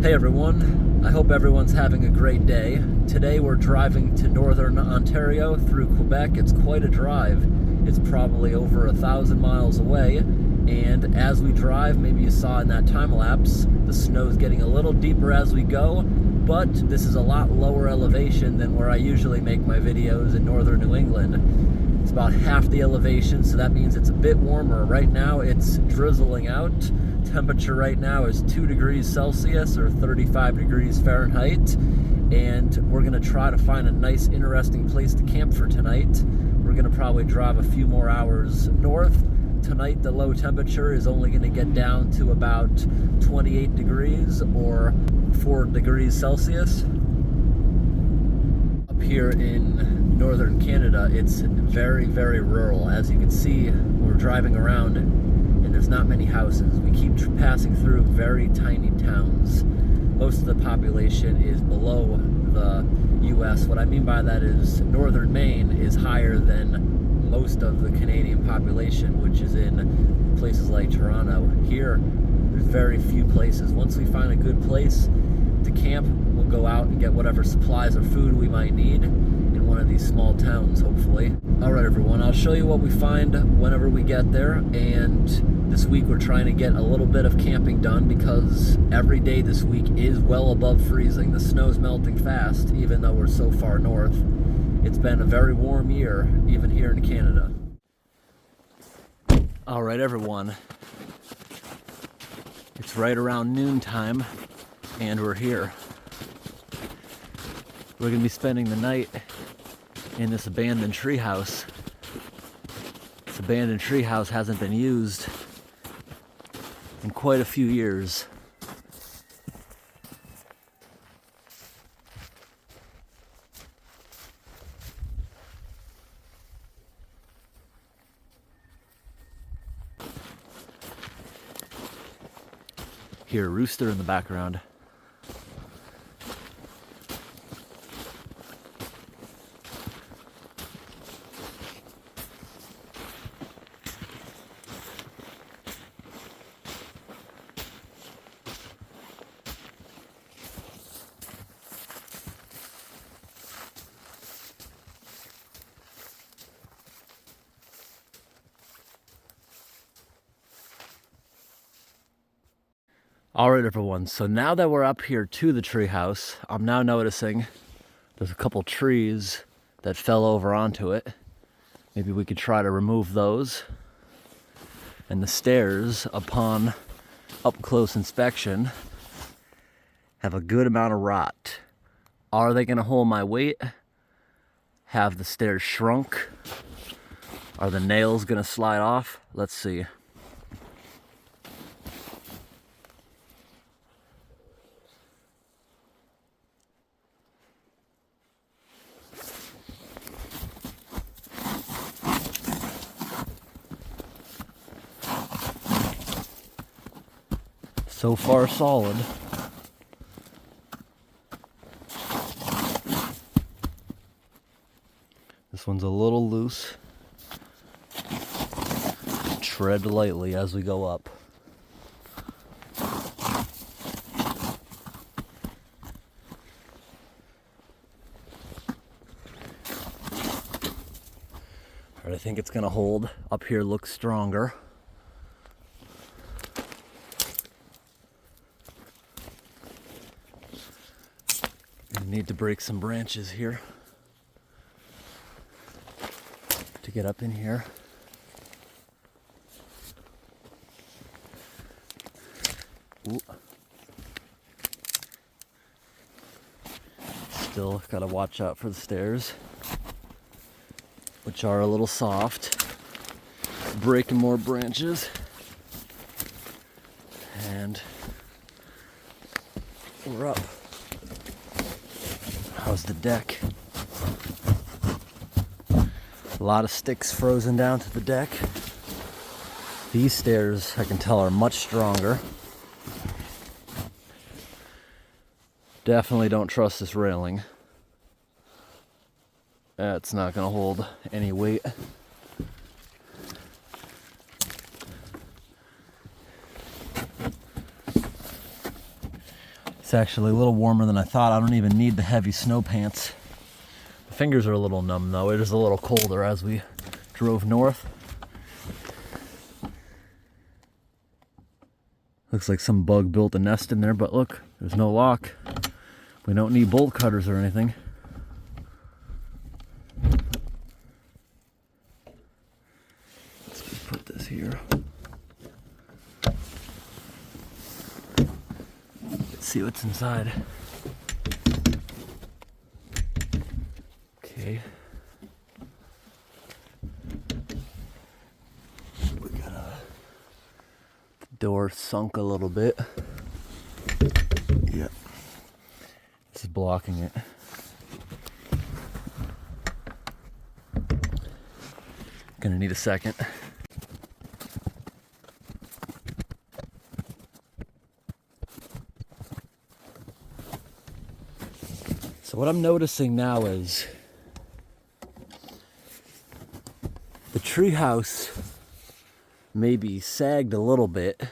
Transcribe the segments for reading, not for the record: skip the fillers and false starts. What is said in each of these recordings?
Hey everyone, I hope everyone's having a great day. Today we're driving to northern Ontario through Quebec. It's quite a drive. It's probably over 1,000 miles away, and as we drive, maybe you saw in that time lapse, the snow's getting a little deeper as we go, but this is a lot lower elevation than where I usually make my videos in northern New England. It's about half the elevation, so that means it's a bit warmer. Right now it's drizzling out. Temperature right now is 2 degrees Celsius or 35 degrees Fahrenheit, and we're gonna try to find a nice interesting place to camp for tonight. We're gonna probably drive a few more hours north. Tonight the low temperature is only gonna get down to about 28 degrees or 4 degrees Celsius. Up here in northern Canada, it's very, very rural. As you can see, we're driving around and there's not many houses. We keep passing through very tiny towns. Most of the population is below the US. What I mean by that is northern Maine is higher than most of the Canadian population, which is in places like Toronto. Here, there's very few places. Once we find a good place to camp, we'll go out and get whatever supplies or food we might need in one of these small towns, hopefully. Alright everyone, I'll show you what we find whenever we get there, and this week we're trying to get a little bit of camping done because every day this week is well above freezing. The snow's melting fast, even though we're so far north. It's been a very warm year, even here in Canada. Alright everyone, it's right around noontime and we're here. We're going to be spending the night in this abandoned treehouse. This abandoned treehouse hasn't been used in quite a few years. Hear a rooster in the background. Alright everyone, so now that we're up here to the treehouse, I'm now noticing there's a couple trees that fell over onto it. Maybe we could try to remove those. And the stairs, upon up close inspection, have a good amount of rot. Are they going to hold my weight? Have the stairs shrunk? Are the nails going to slide off? Let's see. So far, solid. This one's a little loose. Tread lightly as we go up. Alright, I think it's gonna hold. Up here looks stronger. Need to break some branches here to get up in here. Ooh. Still gotta watch out for the stairs, which are a little soft. Breaking more branches. And we're up. How's the deck? A lot of sticks frozen down to the deck. These stairs, I can tell, are much stronger. Definitely don't trust this railing. That's not going to hold any weight. It's actually a little warmer than I thought. I don't even need the heavy snow pants. My fingers are a little numb though. It is a little colder as we drove north. Looks like some bug built a nest in there, but look, there's no lock. We don't need bolt cutters or anything. Let's just put this here. Let's see what's inside. Okay. We got a door sunk a little bit. Yep. This is blocking it. Gonna need a second. So what I'm noticing now is the treehouse maybe sagged a little bit.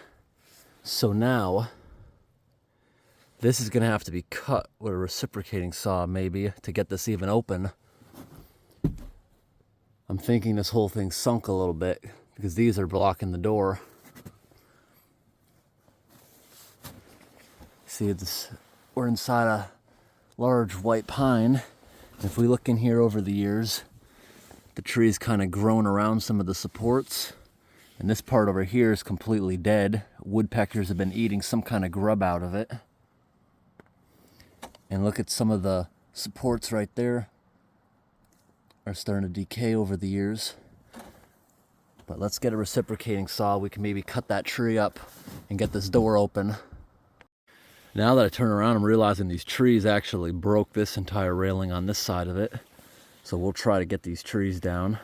So now this is gonna have to be cut with a reciprocating saw maybe to get this even open. I'm thinking this whole thing sunk a little bit because these are blocking the door. See, we're inside a large white pine. If we look in here over the years, the tree's kind of grown around some of the supports. And this part over here is completely dead. Woodpeckers have been eating some kind of grub out of it. And look at some of the supports right there are starting to decay over the years. But let's get a reciprocating saw. We can maybe cut that tree up and get this door open. Now that I turn around, I'm realizing these trees actually broke this entire railing on this side of it. So we'll try to get these trees down.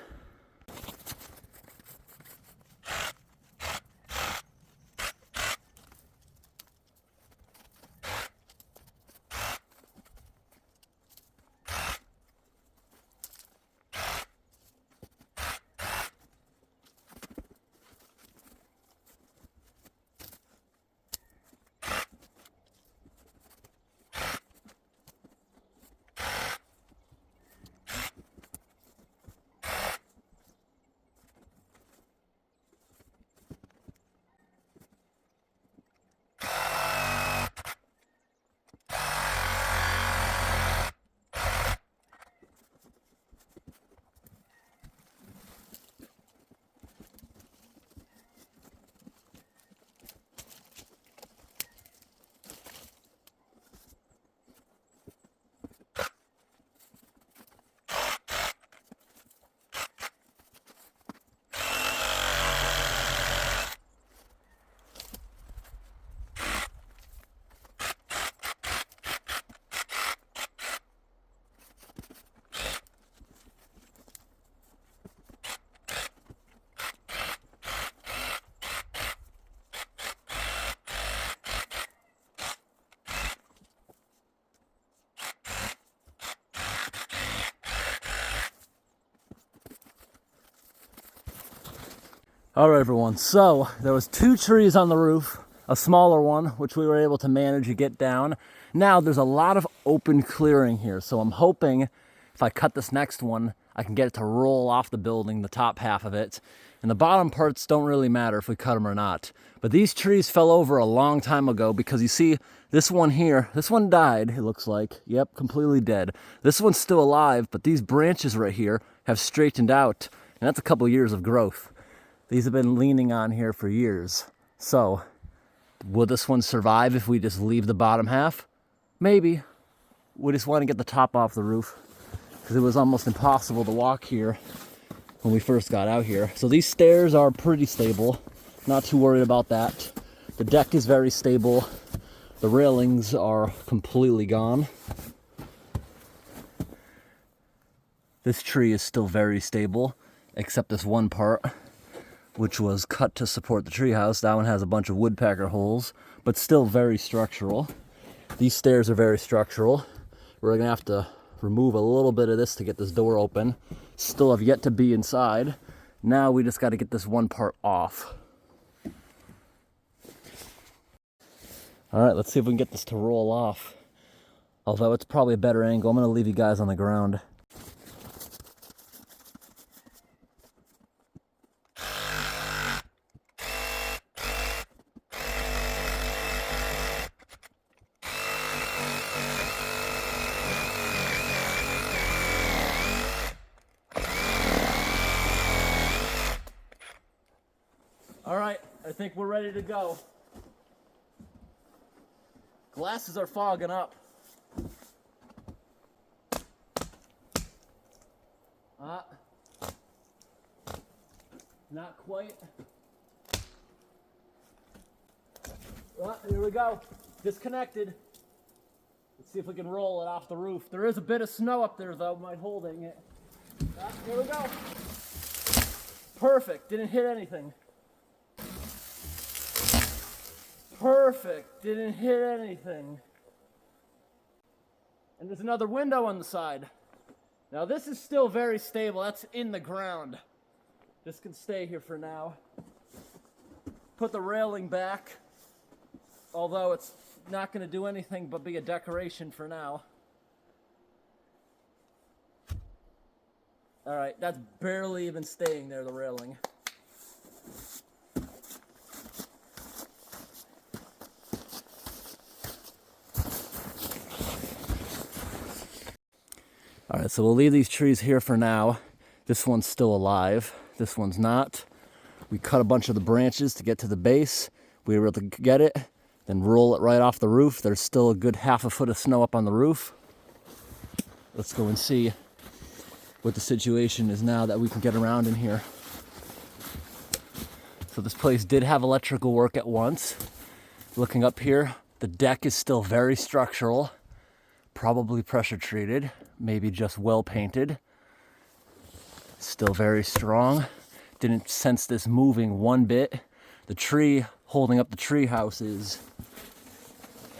All right, everyone, so there was 2 trees on the roof, a smaller one, which we were able to manage to get down. Now there's a lot of open clearing here, so I'm hoping if I cut this next one, I can get it to roll off the building, the top half of it. And the bottom parts don't really matter if we cut them or not. But these trees fell over a long time ago because you see this one here, this one died, it looks like. Yep, completely dead. This one's still alive, but these branches right here have straightened out, and that's a couple years of growth. These have been leaning on here for years. So, will this one survive if we just leave the bottom half? Maybe. We just want to get the top off the roof because it was almost impossible to walk here when we first got out here. So these stairs are pretty stable. Not too worried about that. The deck is very stable. The railings are completely gone. This tree is still very stable, except this one part, which was cut to support the treehouse. That one has a bunch of woodpecker holes, but still very structural. These stairs are very structural. We're gonna have to remove a little bit of this to get this door open. Still have yet to be inside. Now we just gotta get this one part off. All right, let's see if we can get this to roll off. Although it's probably a better angle, I'm gonna leave you guys on the ground. All right, I think we're ready to go. Glasses are fogging up. Not quite. Here we go. Disconnected. Let's see if we can roll it off the roof. There is a bit of snow up there though, might holding it. Here we go. Perfect, didn't hit anything. Perfect, didn't hit anything. And there's another window on the side. Now this is still very stable, that's in the ground. This can stay here for now. Put the railing back, although it's not going to do anything but be a decoration for now. All right, that's barely even staying there, the railing. All right, so we'll leave these trees here for now. This one's still alive. This one's not. We cut a bunch of the branches to get to the base. We were able to get it, then roll it right off the roof. There's still a good half a foot of snow up on the roof. Let's go and see what the situation is now that we can get around in here. So this place did have electrical work at once. Looking up here, the deck is still very structural, probably pressure treated, maybe just well painted. Still very strong. Didn't sense this moving one bit. The tree holding up the tree house is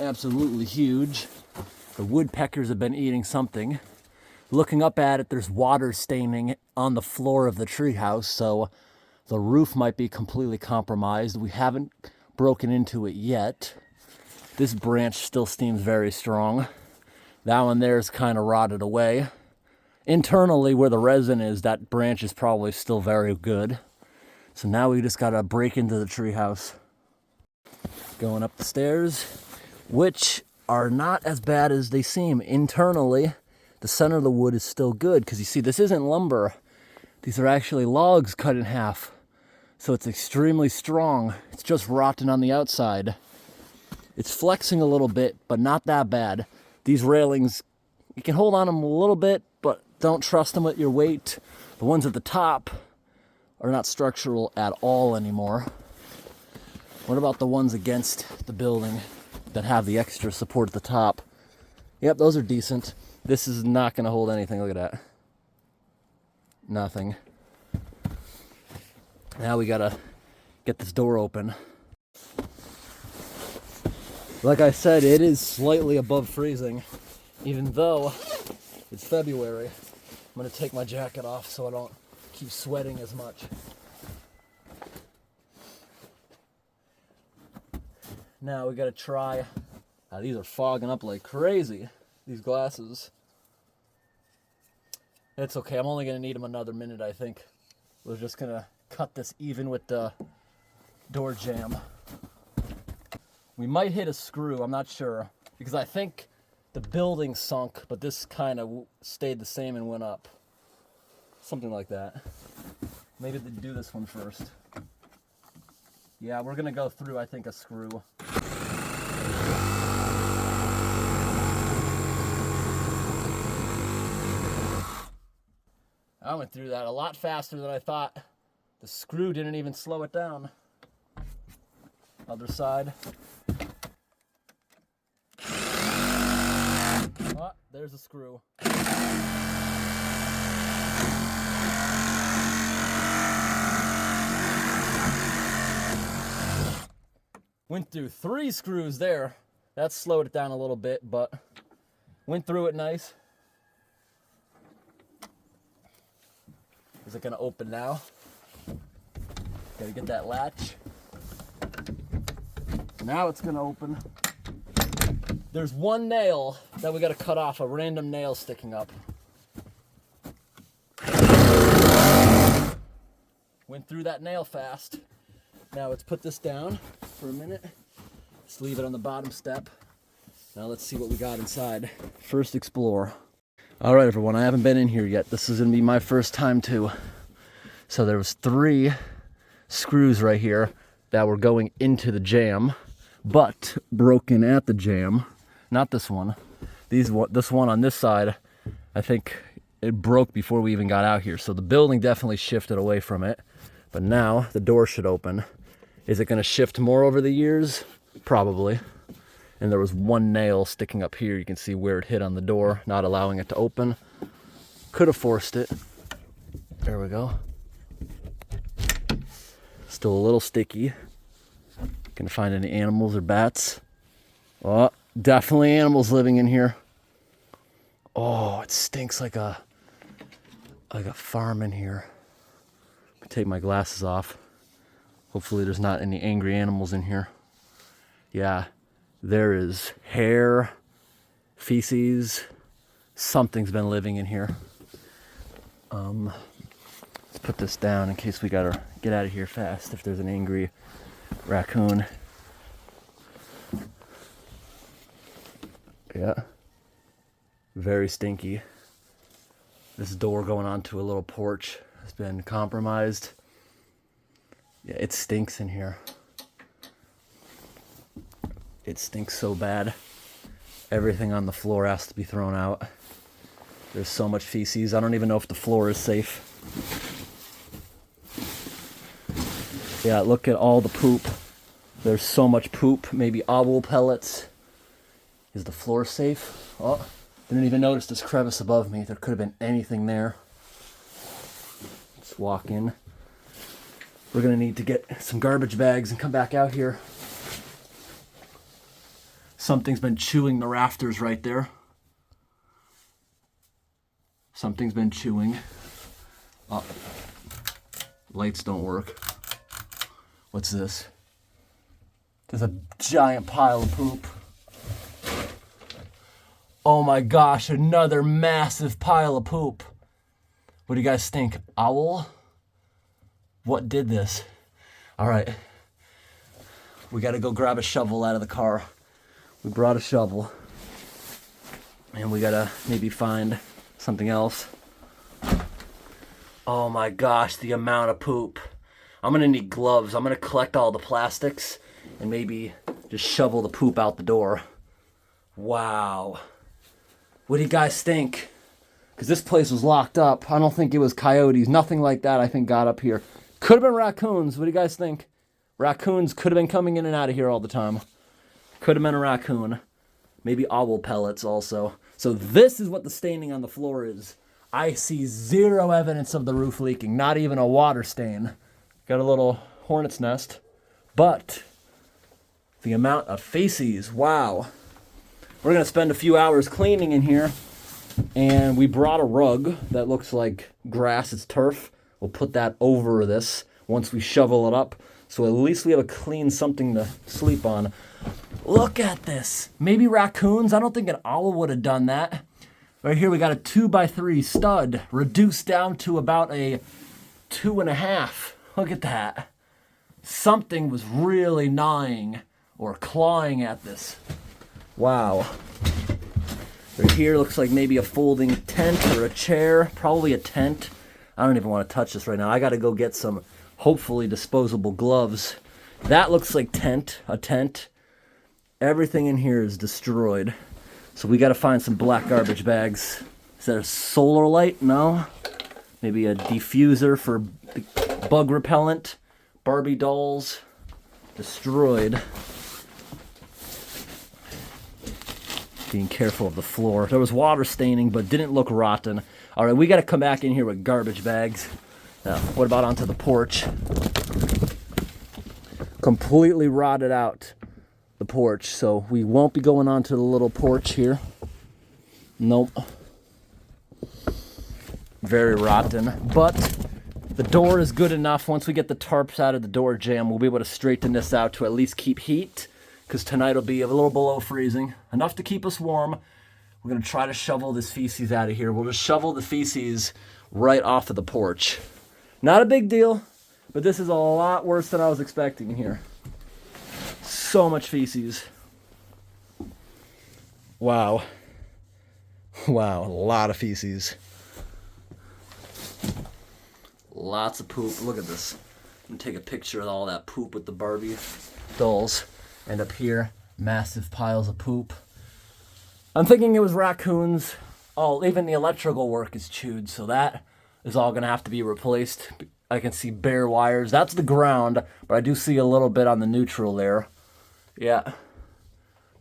absolutely huge. The woodpeckers have been eating something. Looking up at it, there's water staining on the floor of the tree house, so the roof might be completely compromised. We haven't broken into it yet. This branch still seems very strong. That one there is kind of rotted away. Internally, where the resin is, that branch is probably still very good. So now we just gotta break into the treehouse. Going up the stairs, which are not as bad as they seem. Internally, the center of the wood is still good, because you see, this isn't lumber. These are actually logs cut in half. So it's extremely strong. It's just rotten on the outside. It's flexing a little bit, but not that bad. These railings, you can hold on them a little bit, but don't trust them with your weight. The ones at the top are not structural at all anymore. What about the ones against the building that have the extra support at the top? Yep, those are decent. This is not going to hold anything. Look at that. Nothing. Now we got to get this door open. Like I said, it is slightly above freezing, even though it's February. I'm going to take my jacket off so I don't keep sweating as much. Now we got to try. These are fogging up like crazy, these glasses. It's okay, I'm only going to need them another minute, I think. We're just going to cut this even with the door jamb. We might hit a screw, I'm not sure, because I think the building sunk, but this kind of stayed the same and went up. Something like that. Maybe they do this one first. Yeah, we're gonna go through, I think, a screw. I went through that a lot faster than I thought. The screw didn't even slow it down. Other side. Oh, there's a screw. Went through 3 screws there. That slowed it down a little bit, but went through it nice. Is it gonna open now? Gotta get that latch. Now it's gonna open. There's one nail that we got to cut off, a random nail sticking up. Went through that nail fast. Now let's put this down for a minute. Just leave it on the bottom step. Now let's see what we got inside. First explore. All right, everyone, I haven't been in here yet. This is gonna be my first time too. So there was 3 screws right here that were going into the jamb, but broken at the jamb. Not this one. This one on this side, I think it broke before we even got out here. So the building definitely shifted away from it. But now the door should open. Is it gonna shift more over the years? Probably. And there was one nail sticking up here. You can see where it hit on the door, not allowing it to open. Could have forced it. There we go. Still a little sticky. Gonna find any animals or bats. Oh, definitely animals living in here. Oh, it stinks like a farm in here. Take my glasses off. Hopefully there's not any angry animals in here. Yeah, there is hair, feces. Something's been living in here. Let's put this down in case we gotta get out of here fast if there's an angry raccoon. Yeah, very stinky. This door going onto a little porch has been compromised. Yeah, it stinks in here. It stinks so bad. Everything on the floor has to be thrown out. There's so much feces. I don't even know if the floor is safe. Yeah, look at all the poop. There's so much poop. Maybe owl pellets. Is the floor safe? Oh, didn't even notice this crevice above me. There could have been anything there. Let's walk in. We're gonna need to get some garbage bags and come back out here. Something's been chewing the rafters right there. Something's been chewing. Oh, lights don't work. What's this? There's a giant pile of poop. Oh my gosh, another massive pile of poop. What do you guys think? Owl? What did this? All right. We got to go grab a shovel out of the car. We brought a shovel. And we got to maybe find something else. Oh my gosh, the amount of poop. I'm going to need gloves. I'm going to collect all the plastics and maybe just shovel the poop out the door. Wow. What do you guys think? Because this place was locked up. I don't think it was coyotes. Nothing like that, I think, got up here. Could have been raccoons. What do you guys think? Raccoons could have been coming in and out of here all the time. Could have been a raccoon. Maybe owl pellets also. So this is what the staining on the floor is. I see zero evidence of the roof leaking. Not even a water stain. Got a little hornet's nest. But the amount of feces, wow. We're going to spend a few hours cleaning in here. And we brought a rug that looks like grass. It's turf. We'll put that over this once we shovel it up. So at least we have a clean something to sleep on. Look at this. Maybe raccoons. I don't think an owl would have done that. Right here we got a 2x3 stud reduced down to about a 2.5. Look at that. Something was really gnawing or clawing at this. Wow. Right here looks like maybe a folding tent or a chair. Probably a tent. I don't even want to touch this right now. I got to go get some hopefully disposable gloves. That looks like a tent. Everything in here is destroyed. So we got to find some black garbage bags. Is that a solar light? No. Maybe a diffuser for bug repellent. Barbie dolls. Destroyed. Being careful of the floor. There was water staining, but didn't look rotten. All right, we got to come back in here with garbage bags. Now, what about onto the porch? Completely rotted out the porch, so we won't be going onto the little porch here. Nope. Very rotten, but the door is good enough. Once we get the tarps out of the door jamb, we'll be able to straighten this out to at least keep heat because tonight will be a little below freezing, enough to keep us warm. We're gonna try to shovel this feces out of here. We'll just shovel the feces right off of the porch. Not a big deal, but this is a lot worse than I was expecting here. So much feces. Wow. Wow, a lot of feces. Lots of poop. Look at this. I'm gonna take a picture of all that poop with the Barbie dolls. And up here, massive piles of poop. I'm thinking it was raccoons. Oh, even the electrical work is chewed, so that is all gonna have to be replaced. I can see bare wires. That's the ground, but I do see a little bit on the neutral there. Yeah.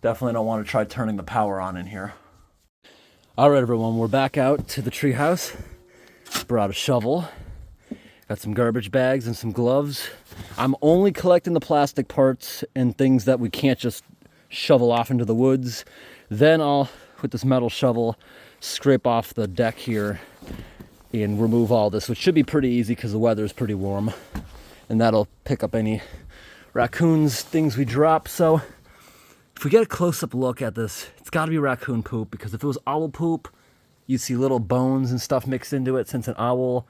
Definitely don't want to try turning the power on in here. All right, everyone, we're back out to the treehouse. Brought a shovel. Got some garbage bags and some gloves. I'm only collecting the plastic parts and things that we can't just shovel off into the woods. Then I'll, with this metal shovel, scrape off the deck here and remove all this, which should be pretty easy because the weather is pretty warm. And that'll pick up any raccoons, things we drop. So if we get a close-up look at this, it's got to be raccoon poop, because if it was owl poop, you'd see little bones and stuff mixed into it, since an owl...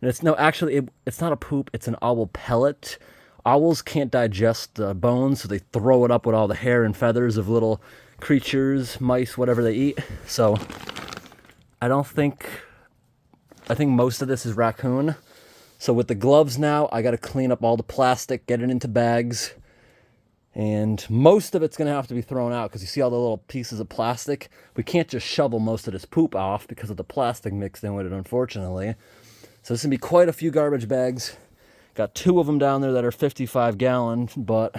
And it's not a poop, it's an owl pellet. Owls can't digest the bones, so they throw it up with all the hair and feathers of little creatures, mice, whatever they eat. So I think most of this is raccoon. So with the gloves now, I got to clean up all the plastic, get it into bags. And most of it's going to have to be thrown out, because you see all the little pieces of plastic. We can't just shovel most of this poop off because of the plastic mixed in with it, unfortunately. So this is going to be quite a few garbage bags. Got 2 of them down there that are 55 gallon, but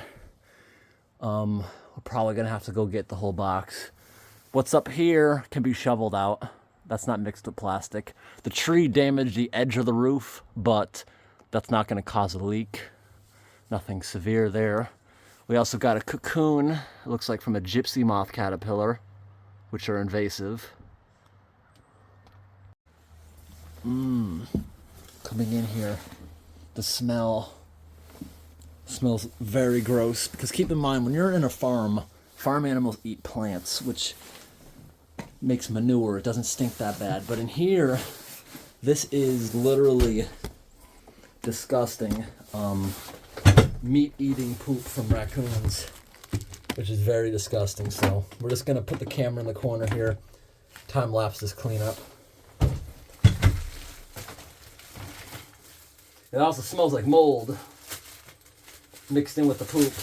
we're probably going to have to go get the whole box. What's up here can be shoveled out. That's not mixed with plastic. The tree damaged the edge of the roof, but that's not going to cause a leak. Nothing severe there. We also got a cocoon, it looks like from a gypsy moth caterpillar, which are invasive. Coming in here, the smell smells very gross, because keep in mind, when you're in a farm animals eat plants, which makes manure. It doesn't stink that bad. But in here, this is literally disgusting. Meat-eating poop from raccoons, which is very disgusting. So we're just going to put the camera in the corner here, time-lapse this cleanup. It also smells like mold mixed in with the poop.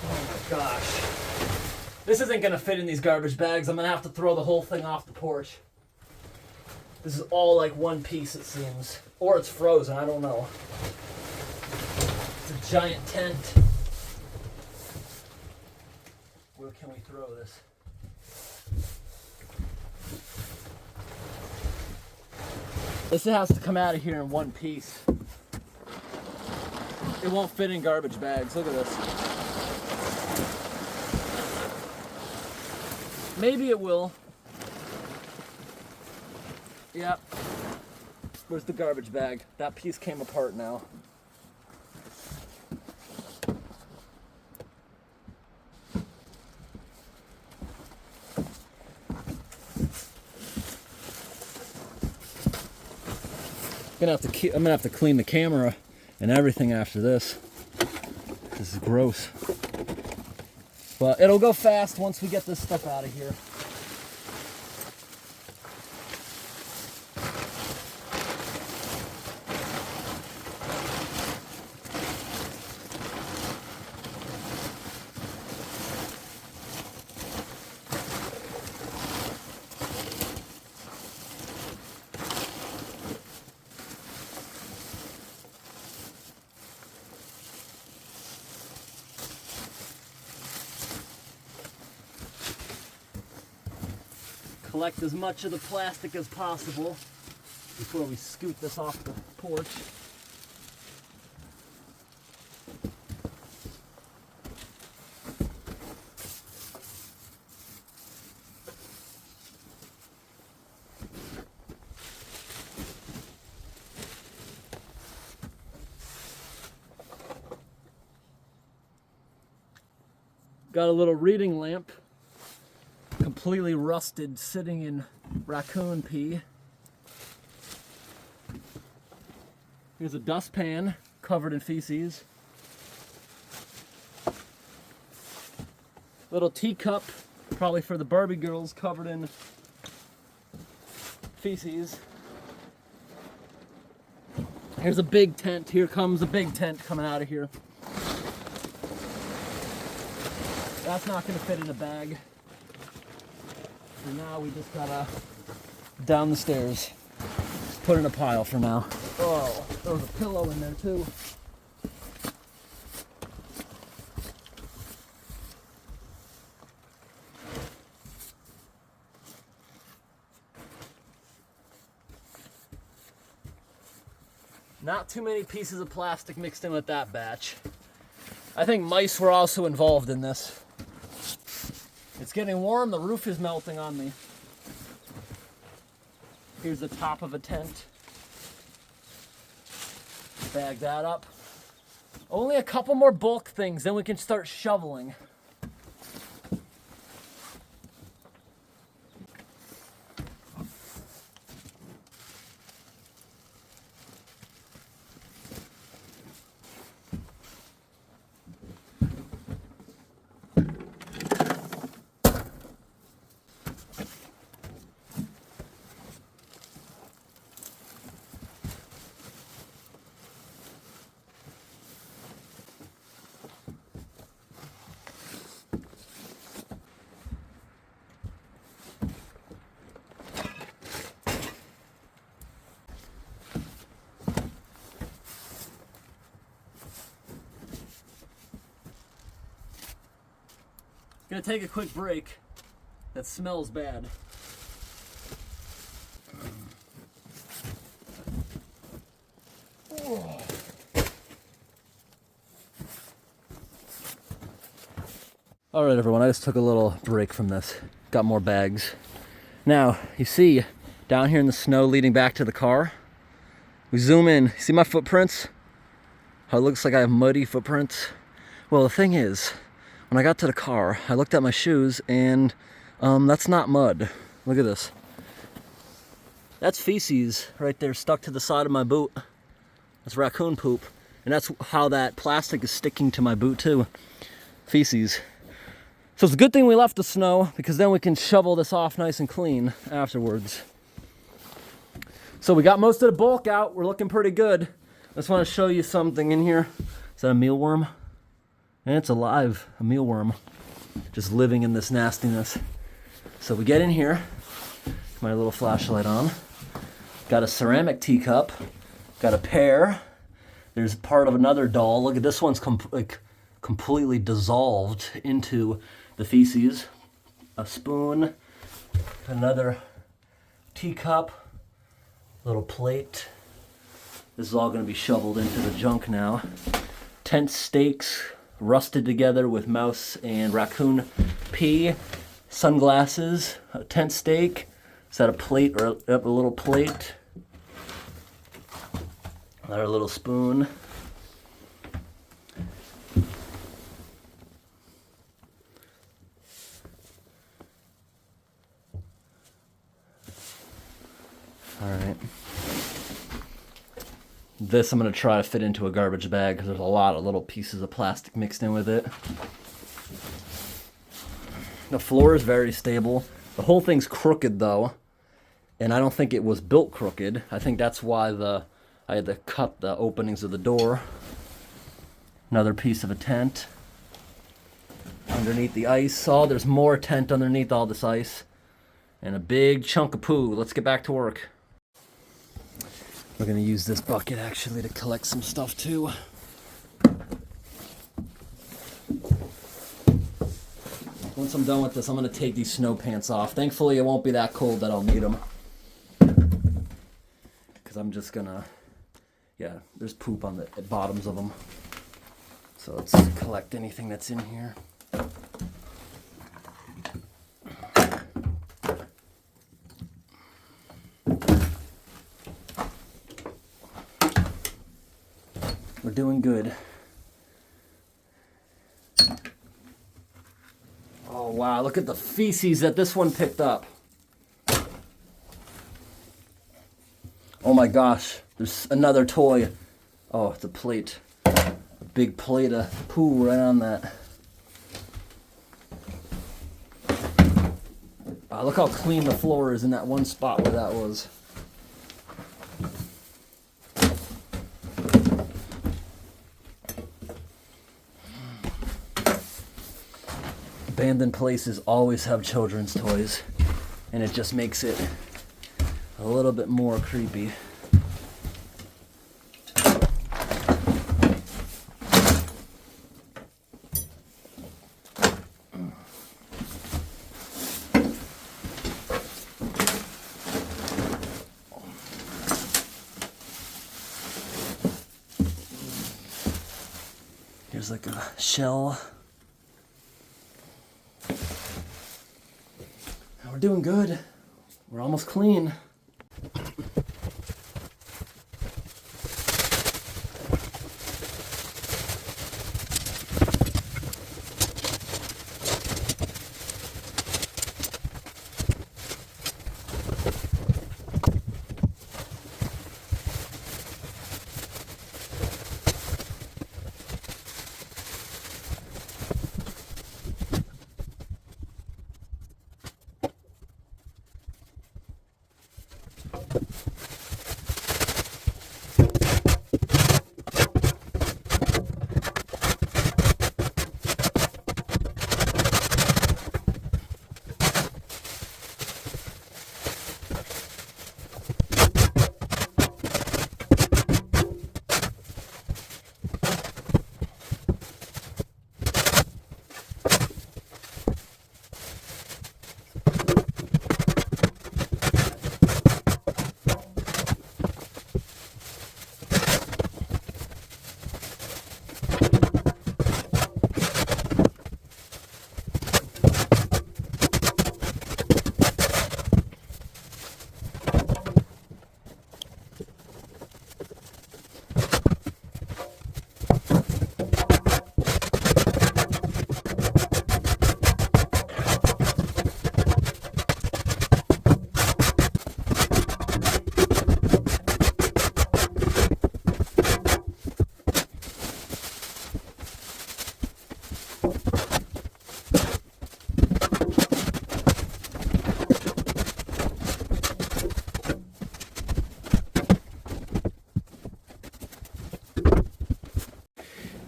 Oh my gosh. This isn't going to fit in these garbage bags. I'm going to have to throw the whole thing off the porch. This is all like one piece, it seems. Or it's frozen, I don't know. It's a giant tent. Where can we throw this? This has to come out of here in one piece. It won't fit in garbage bags. Look at this. Maybe it will. Yep. Where's the garbage bag? That piece came apart now. I'm gonna have to clean the camera and everything after this. This is gross. But it'll go fast once we get this stuff out of here. Collect as much of the plastic as possible before we scoot this off the porch. Got a little reading lamp, completely rusted, sitting in raccoon pee. Here's a dustpan covered in feces. Little teacup, probably for the Barbie girls, covered in feces. Here's a big tent. Here comes a big tent coming out of here. That's not going to fit in a bag. So now we just gotta down the stairs. Just put in a pile for now. Oh, there was a pillow in there too. Not too many pieces of plastic mixed in with that batch. I think mice were also involved in this. It's getting warm, the roof is melting on me. Here's the top of a tent. Bag that up. Only a couple more bulk things, then we can start shoveling. Gonna take a quick break. That smells bad. Oh. All right, everyone, I just took a little break from this. Got more bags. Now, you see down here in the snow leading back to the car, we zoom in, see my footprints? How it looks like I have muddy footprints? Well, the thing is, when I got to the car, I looked at my shoes and that's not mud. Look at this. That's feces right there stuck to the side of my boot. That's raccoon poop. And that's how that plastic is sticking to my boot too. Feces. So it's a good thing we left the snow because then we can shovel this off nice and clean afterwards. So we got most of the bulk out. We're looking pretty good. I just want to show you something in here. Is that a mealworm? And it's alive, a mealworm, just living in this nastiness. So we get in here, my little flashlight on, got a ceramic teacup, got a pear, there's part of another doll. Look at this one's completely dissolved into the feces. A spoon, another teacup, little plate. This is all gonna be shoveled into the junk now. Tent stakes, rusted together with mouse and raccoon pee, sunglasses, a tent stake. Is that a plate or a little plate? Another little spoon. All right. This I'm going to try to fit into a garbage bag because there's a lot of little pieces of plastic mixed in with it. The floor is very stable. The whole thing's crooked though, and I don't think it was built crooked. I think that's why I had to cut the openings of the door. Another piece of a tent. Underneath the ice. Oh, there's more tent underneath all this ice. And a big chunk of poo. Let's get back to work. We're gonna use this bucket actually to collect some stuff too. Once I'm done with this, I'm gonna take these snow pants off. Thankfully, it won't be that cold that I'll need them. Because I'm just gonna, yeah, there's poop on the bottoms of them. So let's collect anything that's in here. We're doing good. Wow, look at the feces that this one picked up. Oh my gosh, there's another toy. Oh, it's a plate. A big plate of poo right on that. Look how clean the floor is in that one spot where that was. Abandoned places always have children's toys, and it just makes it a little bit more creepy. Here's like a shell. We're doing good. We're almost clean.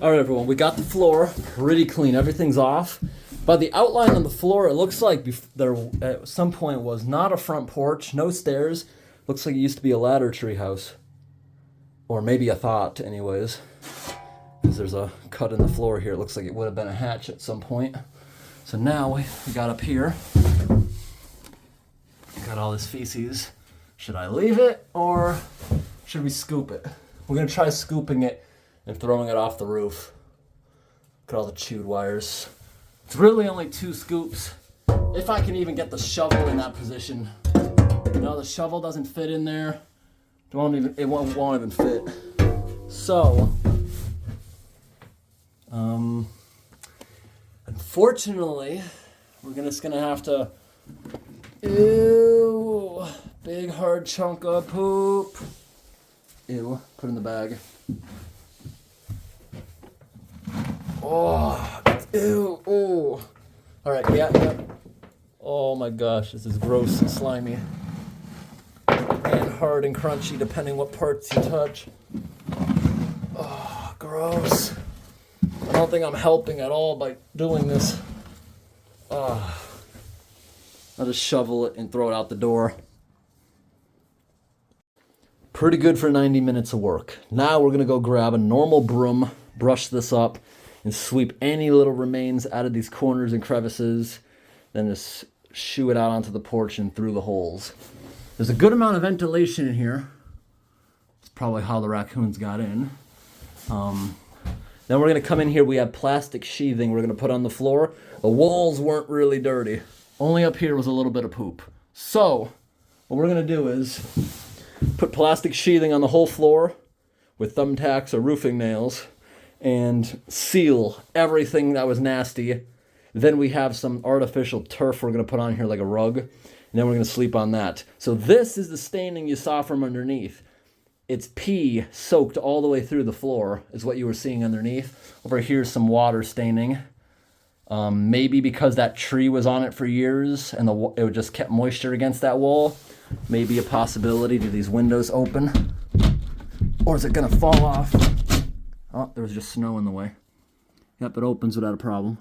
All right, everyone, we got the floor pretty clean. Everything's off. By the outline on the floor, it looks like there at some point was not a front porch, no stairs. Looks like it used to be a ladder tree house. Or maybe I thought, anyways. Because there's a cut in the floor here. It looks like it would have been a hatch at some point. So now we got up here. Got all this feces. Should I leave it or should we scoop it? We're going to try scooping it and throwing it off the roof. Look at all the chewed wires. It's really only 2 scoops. If I can even get the shovel in that position. No, the shovel doesn't fit in there. It won't even fit. So, unfortunately, we're just gonna have to. Ew, big hard chunk of poop. Ew, put in the bag. Oh, ew, oh. All right, yeah. Oh my gosh, this is gross and slimy. And hard and crunchy, depending what parts you touch. Oh, gross. I don't think I'm helping at all by doing this. I'll just shovel it and throw it out the door. Pretty good for 90 minutes of work. Now we're gonna go grab a normal broom, brush this up, and sweep any little remains out of these corners and crevices, then just shoo it out onto the porch and through the holes. There's a good amount of ventilation in here. It's probably how the raccoons got in. Then we're gonna come in here, we have plastic sheathing we're gonna put on the floor. The walls weren't really dirty. Only up here was a little bit of poop. So, what we're gonna do is put plastic sheathing on the whole floor with thumbtacks or roofing nails and seal everything that was nasty Then we have some artificial turf we're going to put on here like a rug, and then we're going to sleep on that. So this is the staining you saw from underneath. It's pee soaked all the way through the floor is what you were seeing underneath. Over here's some water staining. Maybe because that tree was on it for years and it just kept moisture against that wall. Maybe a possibility. Do these windows open? Or is it going to fall off? Oh, there was just snow in the way. Yep, it opens without a problem.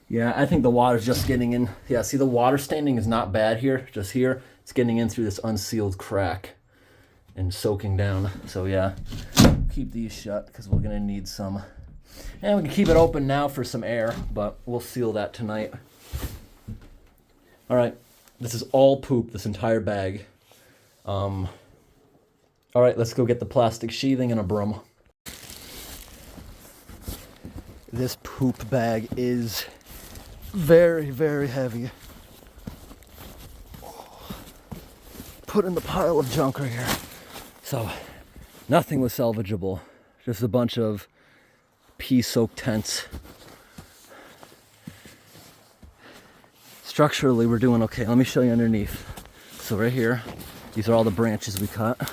Yeah, I think the water's just getting in. Yeah, see, the water staining is not bad here. Just here, it's getting in through this unsealed crack and soaking down. So yeah, keep these shut because we're gonna need some. And we can keep it open now for some air, but we'll seal that tonight. All right, this is all poop, this entire bag. All right, let's go get the plastic sheathing and a broom. This poop bag is very, very heavy. Put in the pile of junk right here. So, nothing was salvageable. Just a bunch of pea-soaked tents. Structurally, we're doing okay. Let me show you underneath. So right here, these are all the branches we cut.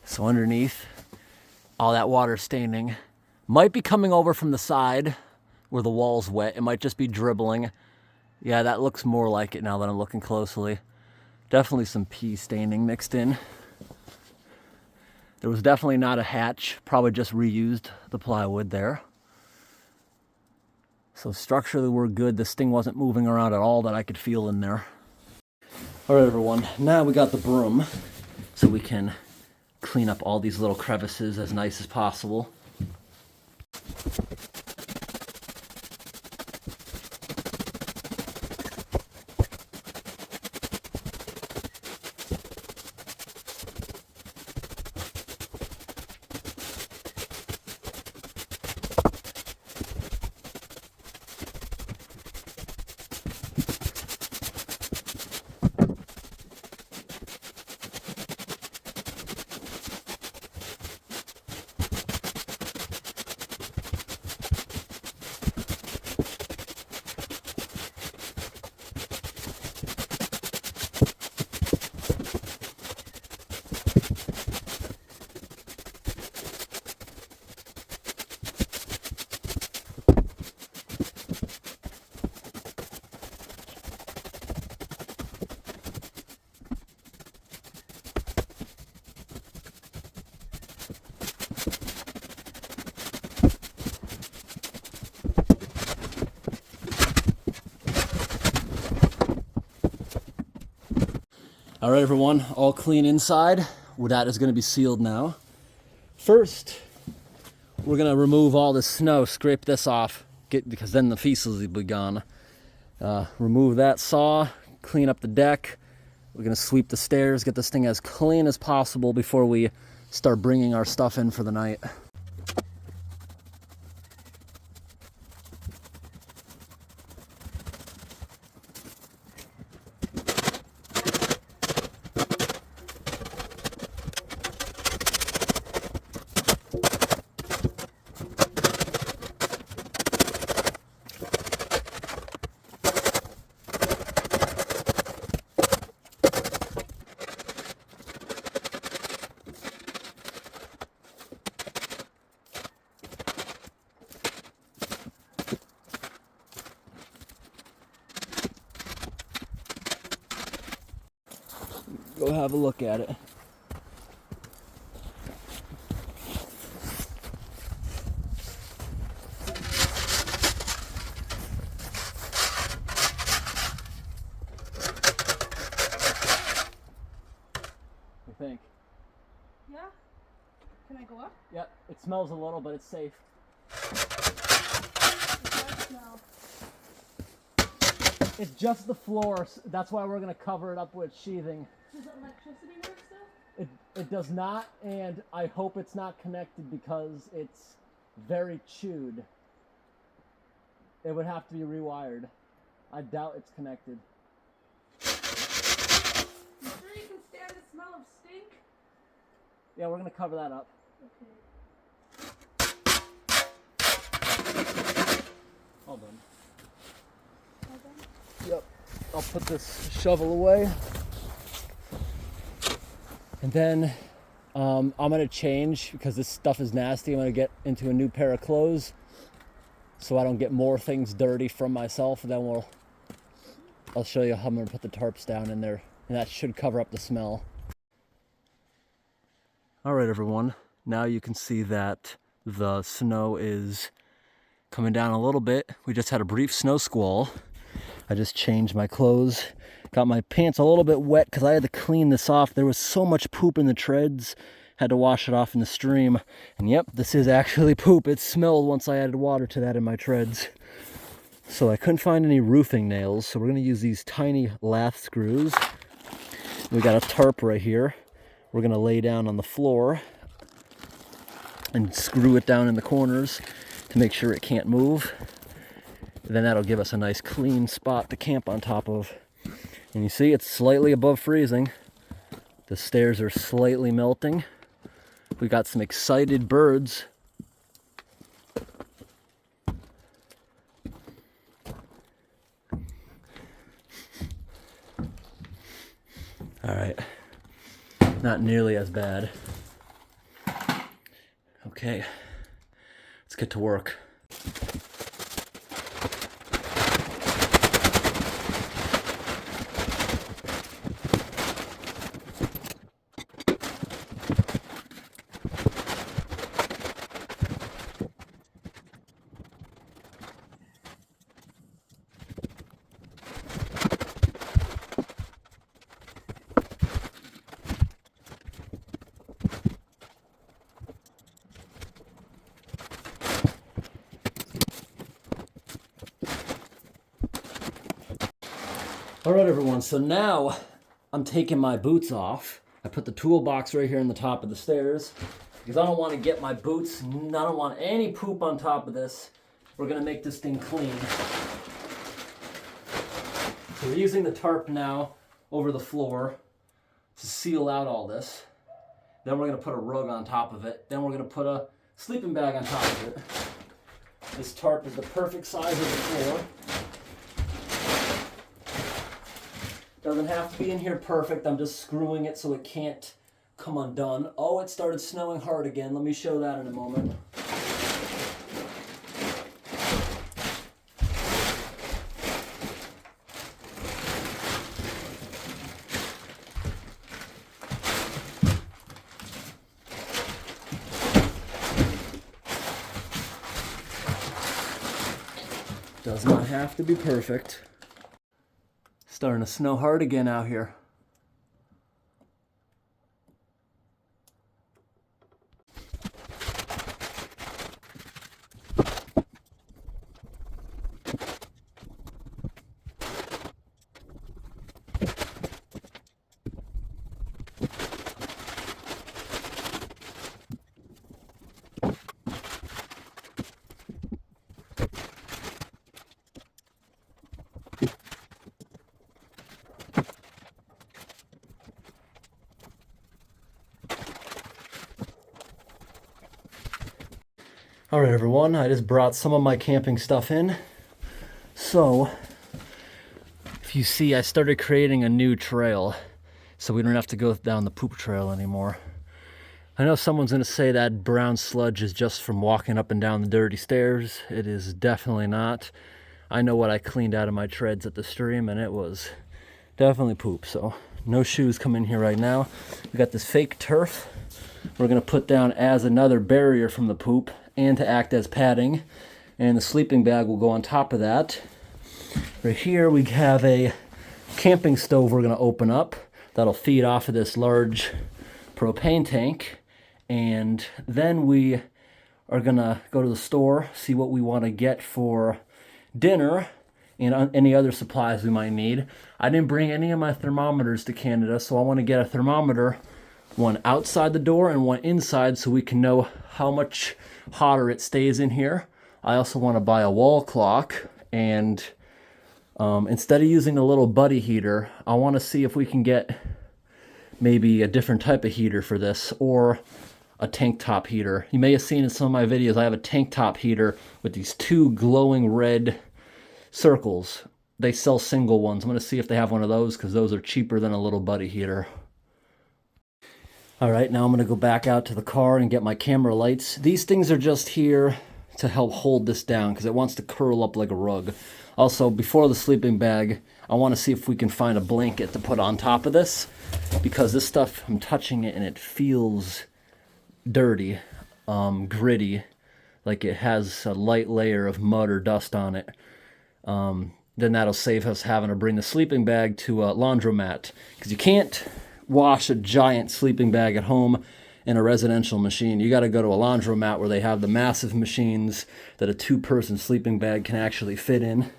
So underneath, all that water staining might be coming over from the side where the wall's wet. It might just be dribbling. Yeah, that looks more like it now that I'm looking closely. Definitely some pea staining mixed in. There was definitely not a hatch. Probably just reused the plywood there. So structurally we're good. This thing wasn't moving around at all that I could feel in there. All right, everyone. Now we got the broom so we can clean up all these little crevices as nice as possible. All right, everyone, all clean inside. Well, that is going to be sealed now. First, we're going to remove all this snow, scrape this off, because then the feces will be gone. Remove that saw, clean up the deck. We're going to sweep the stairs, get this thing as clean as possible before we start bringing our stuff in for the night. Go have a look at it. You think? Yeah? Can I go up? Yep, it smells a little, but it's safe. It does smell. It's just the floor, that's why we're going to cover it up with sheathing. Does electricity work still? It does not, and I hope it's not connected because it's very chewed. It would have to be rewired. I doubt it's connected. I'm sure you can stand the smell of Yeah, we're gonna cover that up. All done. Yep. I'll put this shovel away. And then I'm gonna change because this stuff is nasty. I'm gonna get into a new pair of clothes so I don't get more things dirty from myself. And then I'll show you how I'm gonna put the tarps down in there, and that should cover up the smell. All right, everyone. Now you can see that the snow is coming down a little bit. We just had a brief snow squall. I just changed my clothes. Got my pants a little bit wet because I had to clean this off. There was so much poop in the treads. Had to wash it off in the stream. And yep, this is actually poop. It smelled once I added water to that in my treads. So I couldn't find any roofing nails. So we're gonna use these tiny lath screws. We got a tarp right here. We're gonna lay down on the floor and screw it down in the corners to make sure it can't move. Then that'll give us a nice clean spot to camp on top of. And you see it's slightly above freezing. The stairs are slightly melting. We got some excited birds. All right, not nearly as bad. Okay, let's get to work. All right, everyone, so now I'm taking my boots off. I put the toolbox right here in the top of the stairs because I don't want to get my boots, I don't want any poop on top of this. We're gonna make this thing clean. So we're using the tarp now over the floor to seal out all this. Then we're gonna put a rug on top of it. Then we're gonna put a sleeping bag on top of it. This tarp is the perfect size of the floor. Doesn't have to be in here perfect. I'm just screwing it so it can't come undone. Oh, it started snowing hard again. Let me show that in a moment. Does not have to be perfect. Starting to snow hard again out here. All right, everyone, I just brought some of my camping stuff in. So, if you see, I started creating a new trail so we don't have to go down the poop trail anymore. I know someone's gonna say that brown sludge is just from walking up and down the dirty stairs. It is definitely not. I know what I cleaned out of my treads at the stream, and it was definitely poop, so no shoes come in here right now. We got this fake turf we're gonna put down as another barrier from the poop and to act as padding, and the sleeping bag will go on top of that. Right here we have a camping stove we're going to open up that'll feed off of this large propane tank, and then we are going to go to the store, see what we want to get for dinner and any other supplies we might need. I didn't bring any of my thermometers to Canada, so I want to get a thermometer, one outside the door and one inside, so we can know how much hotter it stays in here. I also want to buy a wall clock, and instead of using a little buddy heater, I want to see if we can get maybe a different type of heater for this, or a tank top heater. You may have seen in some of my videos, I have a tank top heater with these two glowing red circles. They sell single ones. I'm going to see if they have one of those, because those are cheaper than a little buddy heater. All right, now I'm going to go back out to the car and get my camera lights. These things are just here to help hold this down because it wants to curl up like a rug. Also, before the sleeping bag, I want to see if we can find a blanket to put on top of this, because this stuff, I'm touching it and it feels dirty, gritty, like it has a light layer of mud or dust on it. Then that'll save us having to bring the sleeping bag to a laundromat, because you can't wash a giant sleeping bag at home in a residential machine. You got to go to a laundromat where they have the massive machines that a two-person sleeping bag can actually fit in.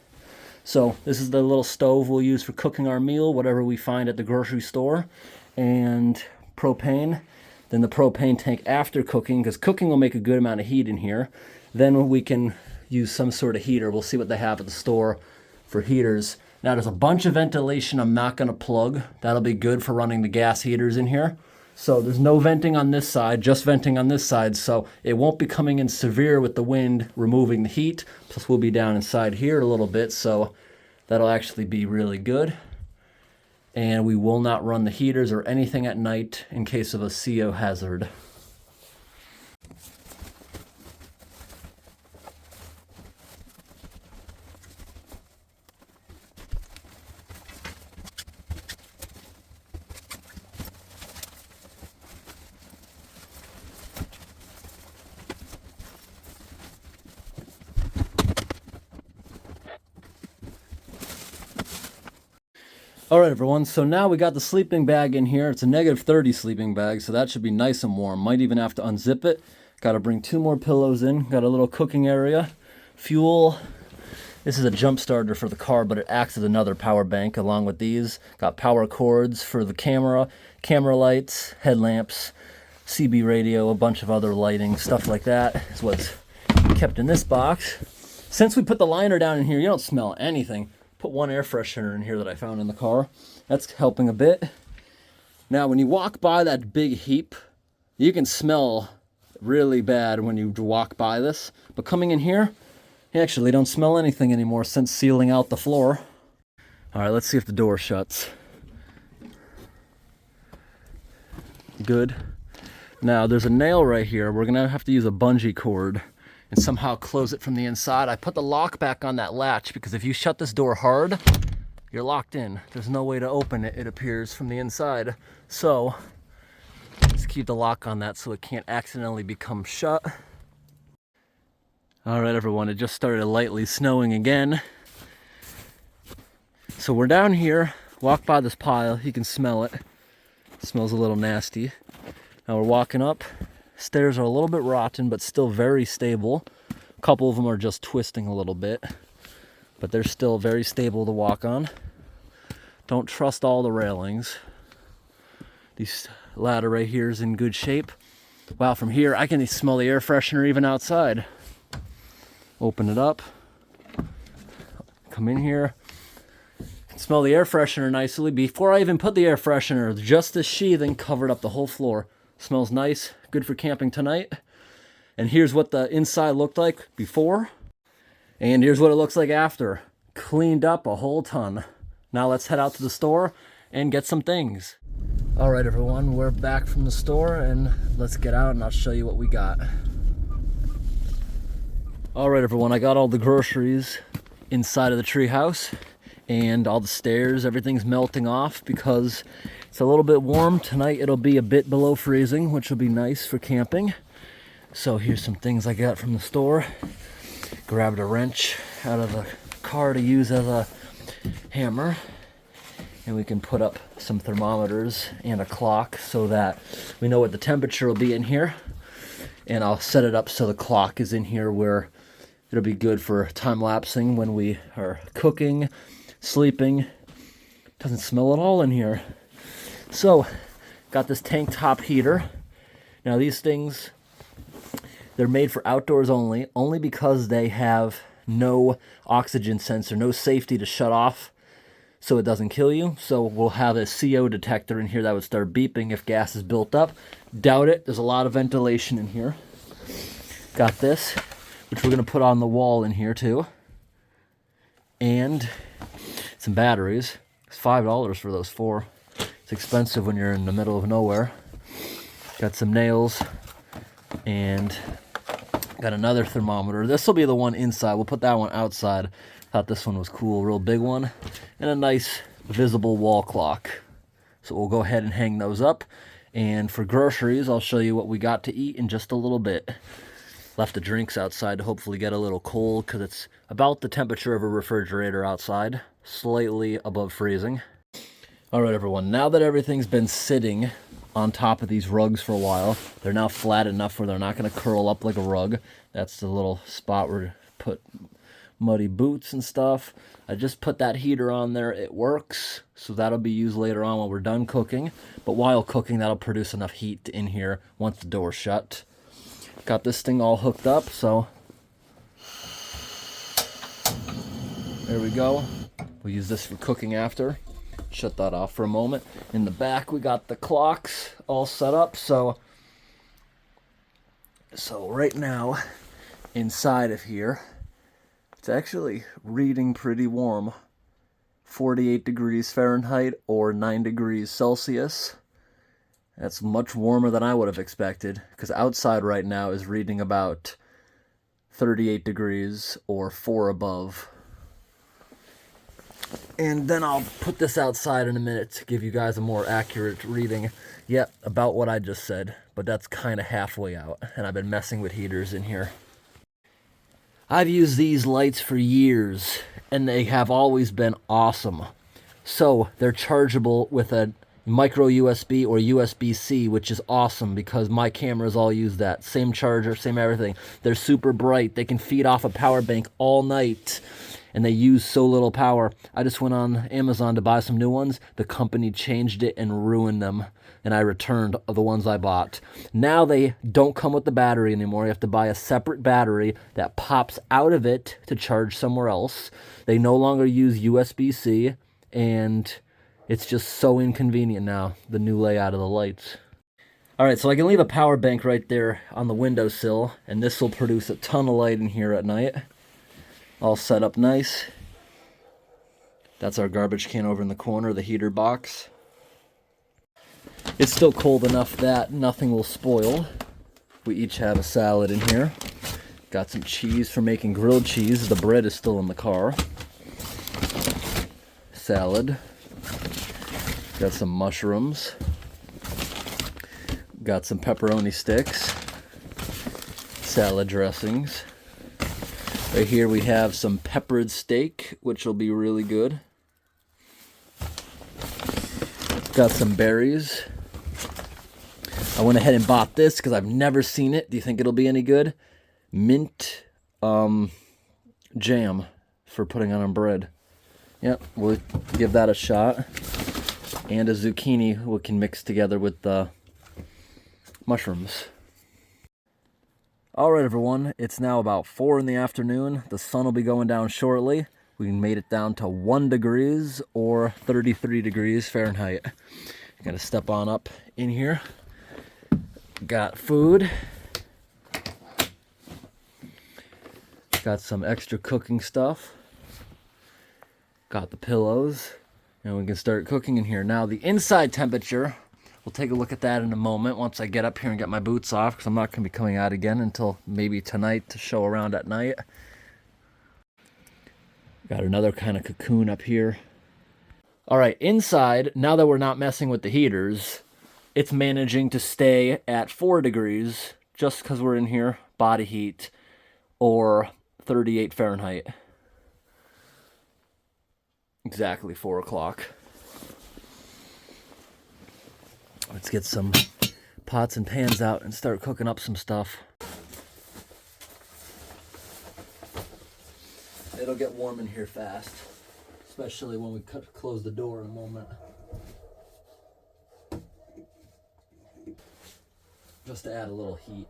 So this is the little stove we'll use for cooking our meal, whatever we find at the grocery store, and propane. Then the propane tank after cooking, because cooking will make a good amount of heat in here. Then we can use some sort of heater. We'll see what they have at the store for heaters. Now there's a bunch of ventilation I'm not going to plug. That'll be good for running the gas heaters in here. So there's no venting on this side, just venting on this side. So it won't be coming in severe with the wind removing the heat. Plus we'll be down inside here a little bit. So that'll actually be really good. And we will not run the heaters or anything at night in case of a CO hazard. All right, everyone, so now we got the sleeping bag in here. It's a -30 sleeping bag, so that should be nice and warm. Might even have to unzip it. Got to bring 2 more pillows in. Got a little cooking area. Fuel. This is a jump starter for the car, but it acts as another power bank along with these. Got power cords for the camera, camera lights, headlamps, CB radio, a bunch of other lighting, stuff like that is what's kept in this box. Since we put the liner down in here, you don't smell anything. Put 1 air freshener in here that I found in the car. That's helping a bit. Now, when you walk by that big heap, you can smell really bad when you walk by this. But coming in here, you actually don't smell anything anymore since sealing out the floor. All right, let's see if the door shuts. Good. Now, there's a nail right here. We're gonna have to use a bungee cord and somehow close it from the inside. I put the lock back on that latch because if you shut this door hard, you're locked in. There's no way to open it, it appears, from the inside. So, let's keep the lock on that so it can't accidentally become shut. All right, everyone, it just started lightly snowing again. So we're down here, walk by this pile, you can smell it. It smells a little nasty. Now we're walking up. Stairs are a little bit rotten, but still very stable. A couple of them are just twisting a little bit, but they're still very stable to walk on. Don't trust all the railings. This ladder right here is in good shape. Wow, from here I can smell the air freshener even outside. Open it up. Come in here. Can smell the air freshener nicely. Before I even put the air freshener, just the sheathing covered up the whole floor. Smells nice, good for camping tonight. And here's what the inside looked like before. And here's what it looks like after. Cleaned up a whole ton. Now let's head out to the store and get some things. All right, everyone, we're back from the store and let's get out and I'll show you what we got. All right, everyone, I got all the groceries inside of the treehouse and all the stairs. Everything's melting off because it's a little bit warm. Tonight it'll be a bit below freezing, which will be nice for camping. So here's some things I got from the store. Grabbed a wrench out of the car to use as a hammer. And we can put up some thermometers and a clock so that we know what the temperature will be in here. And I'll set it up so the clock is in here where it'll be good for time-lapsing when we are cooking, sleeping. Doesn't smell at all in here. So, got this tank top heater. Now these things, they're made for outdoors only because they have no oxygen sensor, no safety to shut off. so it doesn't kill you. So we'll have a CO detector in here that would start beeping if gas is built up. Doubt it. There's a lot of ventilation in here. Got this, which we're going to put on the wall in here too. And some batteries. It's $5 for those 4. It's expensive when you're in the middle of nowhere. Got some nails and got another thermometer. This will be the one inside. We'll put that one outside. Thought this one was cool, real big one. And a nice visible wall clock. So we'll go ahead and hang those up. And for groceries, I'll show you what we got to eat in just a little bit. Left the drinks outside to hopefully get a little cold because it's about the temperature of a refrigerator outside, slightly above freezing. All right, everyone, now that everything's been sitting on top of these rugs for a while, they're now flat enough where they're not going to curl up like a rug. That's the little spot where to put muddy boots and stuff. I just put that heater on there. It works, so that'll be used later on when we're done cooking. But while cooking, that'll produce enough heat in here once the door's shut. Got this thing all hooked up, so there we go. We'll use this for cooking after. Shut that off for a moment. In the back, we got the clocks all set up. So right now, inside of here, it's actually reading pretty warm. 48 degrees Fahrenheit or 9 degrees Celsius. That's much warmer than I would have expected, because outside right now is reading about 38 degrees or 4 above. And then I'll put this outside in a minute to give you guys a more accurate reading. Yep, about what I just said, but that's kind of halfway out, and I've been messing with heaters in here. I've used these lights for years, and they have always been awesome. So they're chargeable with a micro USB or USB-C, which is awesome because my cameras all use that. Same charger, same everything. They're super bright. They can feed off a power bank all night, and they use so little power. I just went on Amazon to buy some new ones. The company changed it and ruined them, and I returned the ones I bought. Now they don't come with the battery anymore. You have to buy a separate battery that pops out of it to charge somewhere else. They no longer use USB-C, and it's just so inconvenient now, the new layout of the lights. All right, so I can leave a power bank right there on the windowsill, and this will produce a ton of light in here at night. All set up nice. That's our garbage can over in the corner, the heater box. It's still cold enough that nothing will spoil. We each have a salad in here. Got some cheese for making grilled cheese. The bread is still in the car. Salad. Got some mushrooms. Got some pepperoni sticks. Salad dressings. Right here we have some peppered steak, which will be really good. Got some berries. I went ahead and bought this because I've never seen it. Do you think it'll be any good? Mint jam for putting on bread. Yep, we'll give that a shot. And a zucchini we can mix together with the mushrooms. All right, everyone, it's now about 4 in the afternoon. The sun will be going down shortly. We made it down to 1 degrees or 33 degrees Fahrenheit. Gotta step on up in here. Got food. Got some extra cooking stuff. Got the pillows. And we can start cooking in here. Now, the inside temperature, we'll take a look at that in a moment once I get up here and get my boots off, because I'm not going to be coming out again until maybe tonight to show around at night. Got another kind of cocoon up here. All right, inside, now that we're not messing with the heaters, it's managing to stay at 4 degrees just because we're in here, body heat, or 38 Fahrenheit. Exactly 4 o'clock. Let's get some pots and pans out and start cooking up some stuff. It'll get warm in here fast, especially when we close the door in a moment. Just to add a little heat.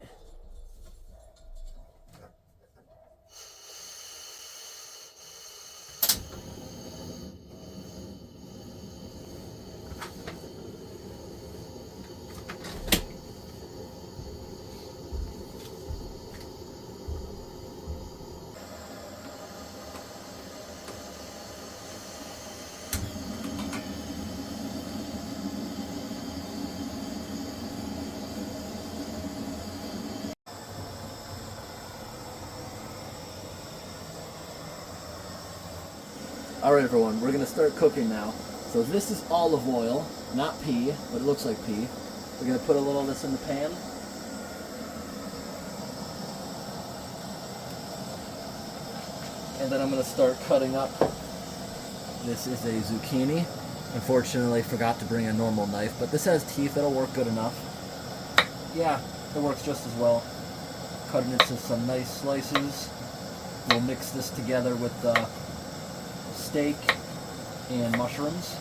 Alright everyone, we're going to start cooking now. So this is olive oil, not pea, but it looks like pea. We're going to put a little of this in the pan. And then I'm going to start cutting up. This is a zucchini. Unfortunately, I forgot to bring a normal knife, but this has teeth, it'll work good enough. Yeah, it works just as well. Cut it into some nice slices. We'll mix this together with the steak and mushrooms.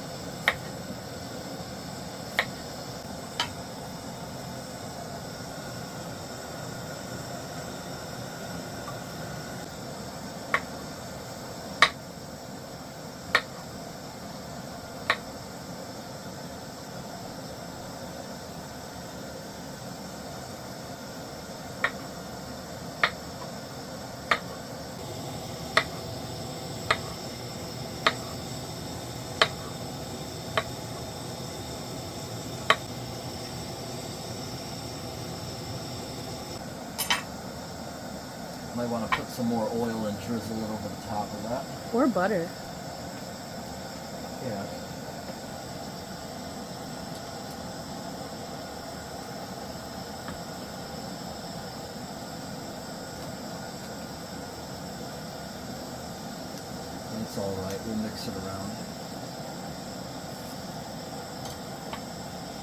Might want to put some more oil and drizzle it over the top of that. Or butter. Yeah. It's alright, we'll mix it around.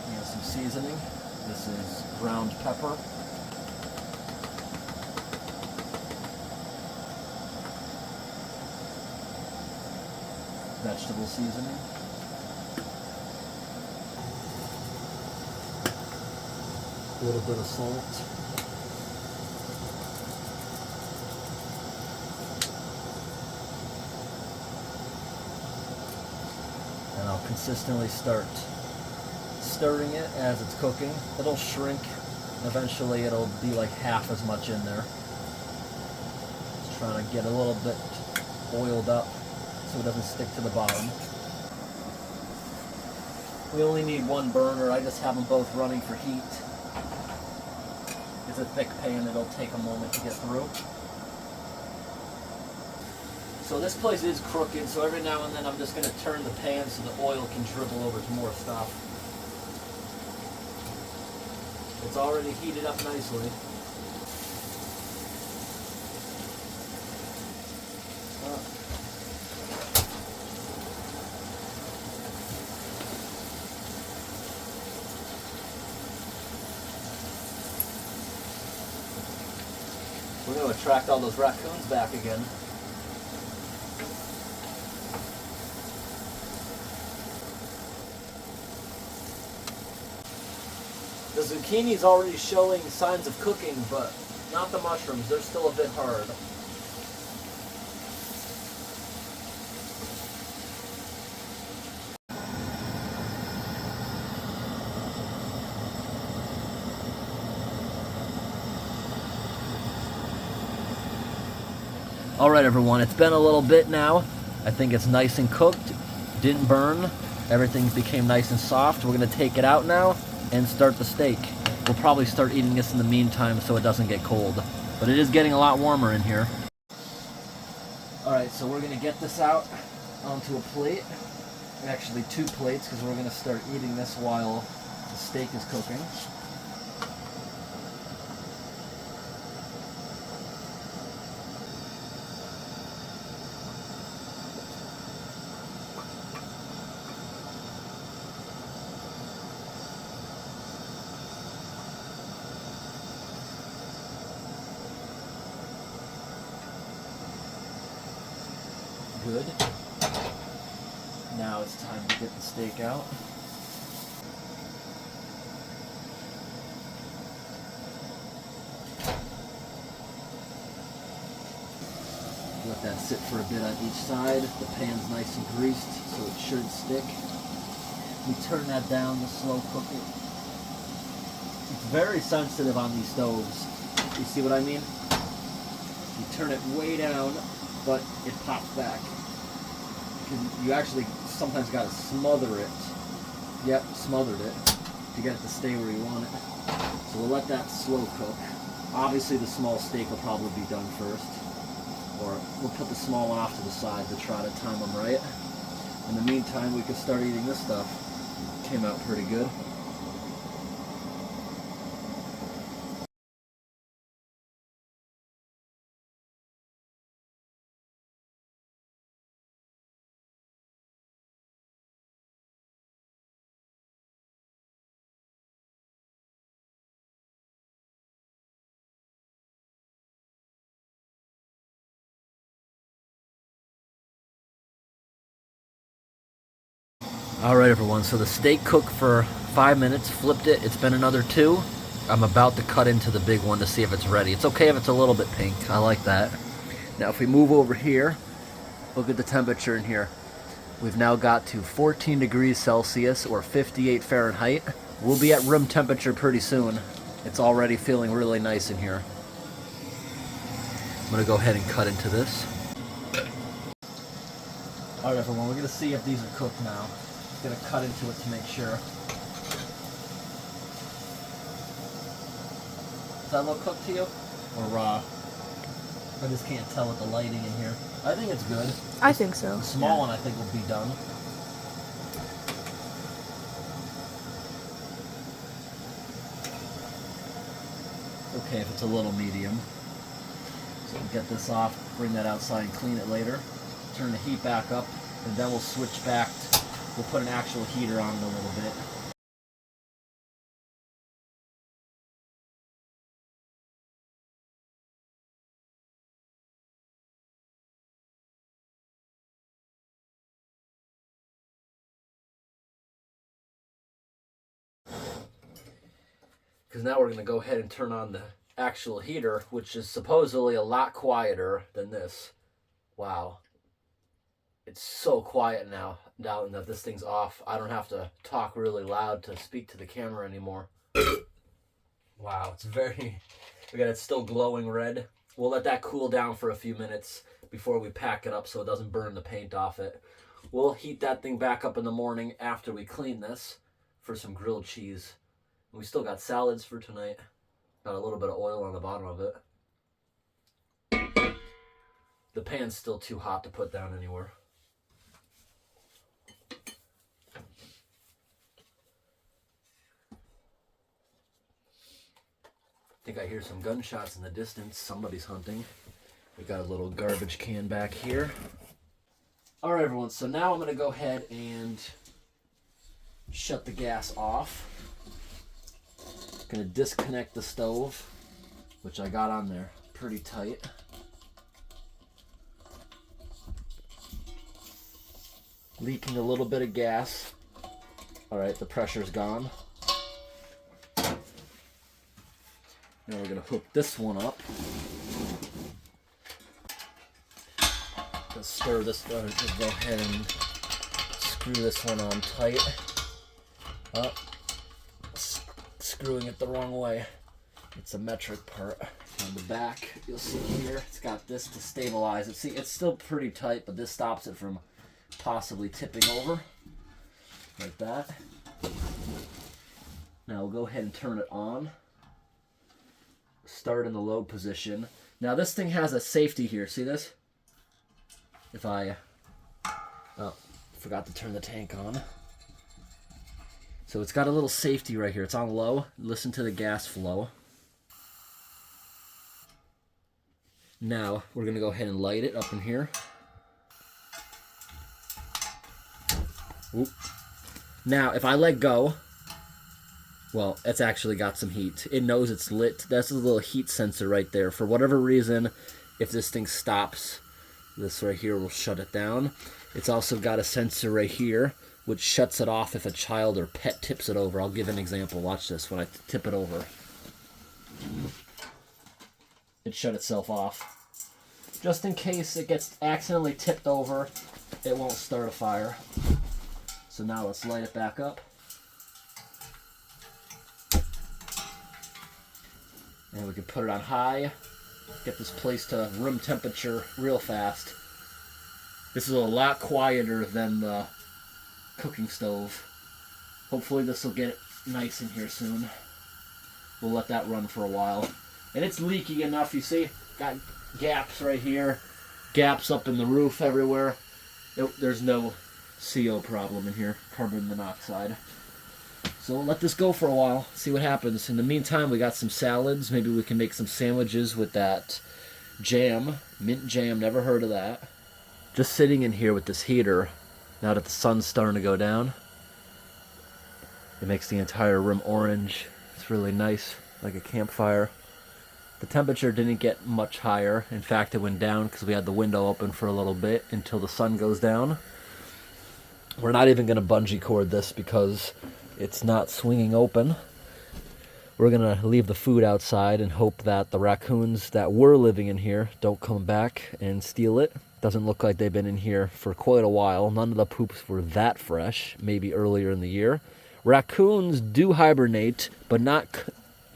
We have some seasoning. This is ground pepper. Vegetable seasoning. A little bit of salt. And I'll consistently start stirring it as it's cooking. It'll shrink. Eventually it'll be like half as much in there. Just trying to get a little bit oiled up so it doesn't stick to the bottom. We only need one burner. I just have them both running for heat. It's a thick pan, it'll take a moment to get through. So this place is crooked, so every now and then I'm just going to turn the pan so the oil can dribble over to more stuff. It's already heated up nicely. We're going to attract all those raccoons back again. The zucchini's already showing signs of cooking, but not the mushrooms. They're still a bit hard. Alright everyone, it's been a little bit now. I think it's nice and cooked, didn't burn, everything became nice and soft. We're going to take it out now and start the steak. We'll probably start eating this in the meantime so it doesn't get cold. But it is getting a lot warmer in here. Alright, so we're going to get this out onto a plate. Actually 2 plates, because we're going to start eating this while the steak is cooking. Good. Now it's time to get the steak out. Let that sit for a bit on each side. The pan's nice and greased, so it should stick. We turn that down to slow cook it. It's very sensitive on these stoves. You see what I mean? You turn it way down, but it pops back. You actually sometimes got to smother it. Yep, smothered it to get it to stay where you want it. So we'll let that slow cook. Obviously the small steak will probably be done first. Or we'll put the small one off to the side to try to time them right. In the meantime, we can start eating this stuff. Came out pretty good. Alright everyone, so the steak cooked for 5 minutes, flipped it, it's been another 2. I'm about to cut into the big one to see if it's ready. It's okay if it's a little bit pink, I like that. Now if we move over here, look at the temperature in here. We've now got to 14 degrees Celsius or 58 Fahrenheit. We'll be at room temperature pretty soon. It's already feeling really nice in here. I'm gonna go ahead and cut into this. Alright everyone, we're gonna see if these are cooked now. Gonna cut into it to make sure. Does that look cooked to you? Or raw? I just can't tell with the lighting in here. I think it's good. I think so. The small one I think will be done. Okay if it's a little medium. So we'll get this off, bring that outside and clean it later. Turn the heat back up, and then we'll switch back to, we'll put an actual heater on it a little bit. Because now we're going to go ahead and turn on the actual heater, which is supposedly a lot quieter than this. Wow. It's so quiet now that this thing's off. I don't have to talk really loud to speak to the camera anymore. Wow, it's very... Again, it's still glowing red. We'll let that cool down for a few minutes before we pack it up so it doesn't burn the paint off it. We'll heat that thing back up in the morning after we clean this for some grilled cheese. We still got salads for tonight. Got a little bit of oil on the bottom of it. The pan's still too hot to put down anywhere. I think I hear some gunshots in the distance. Somebody's hunting. We got a little garbage can back here. Alright everyone, so now I'm going to go ahead and shut the gas off. Going to disconnect the stove, which I got on there pretty tight. Leaking a little bit of gas. Alright, the pressure's gone. Now we're going to hook this one up. Let's stir this, just go ahead and screw this one on tight. Oh, screwing it the wrong way. It's a metric part. On the back, you'll see here, it's got this to stabilize it. See, it's still pretty tight, but this stops it from possibly tipping over. Like that. Now we'll go ahead and turn it on. Start in the low position. Now this thing has a safety here. See this? If I... Oh, forgot to turn the tank on. So it's got a little safety right here. It's on low. Listen to the gas flow. Now we're going to go ahead and light it up in here. Oop. Now if I let go... Well, it's actually got some heat. It knows it's lit. That's a little heat sensor right there. For whatever reason, if this thing stops, this right here will shut it down. It's also got a sensor right here, which shuts it off if a child or pet tips it over. I'll give an example. Watch this when I tip it over. It shut itself off. Just in case it gets accidentally tipped over, it won't start a fire. So now let's light it back up. And we can put it on high, get this place to room temperature real fast. This is a lot quieter than the cooking stove. Hopefully this will get nice in here soon. We'll let that run for a while. And it's leaky enough, you see? Got gaps right here. gaps up in the roof everywhere. There's no CO problem in here, carbon monoxide. So we'll let this go for a while, see what happens. In the meantime, we got some salads. Maybe we can make some sandwiches with that jam, mint jam, never heard of that. Just sitting in here with this heater, now that the sun's starting to go down, it makes the entire room orange. It's really nice, like a campfire. The temperature didn't get much higher. In fact, it went down because we had the window open for a little bit until the sun goes down. We're not even going to bungee cord this because it's not swinging open. We're going to leave the food outside and hope that the raccoons that were living in here don't come back and steal it. Doesn't look like they've been in here for quite a while. None of the poops were that fresh, maybe earlier in the year. Raccoons do hibernate, but not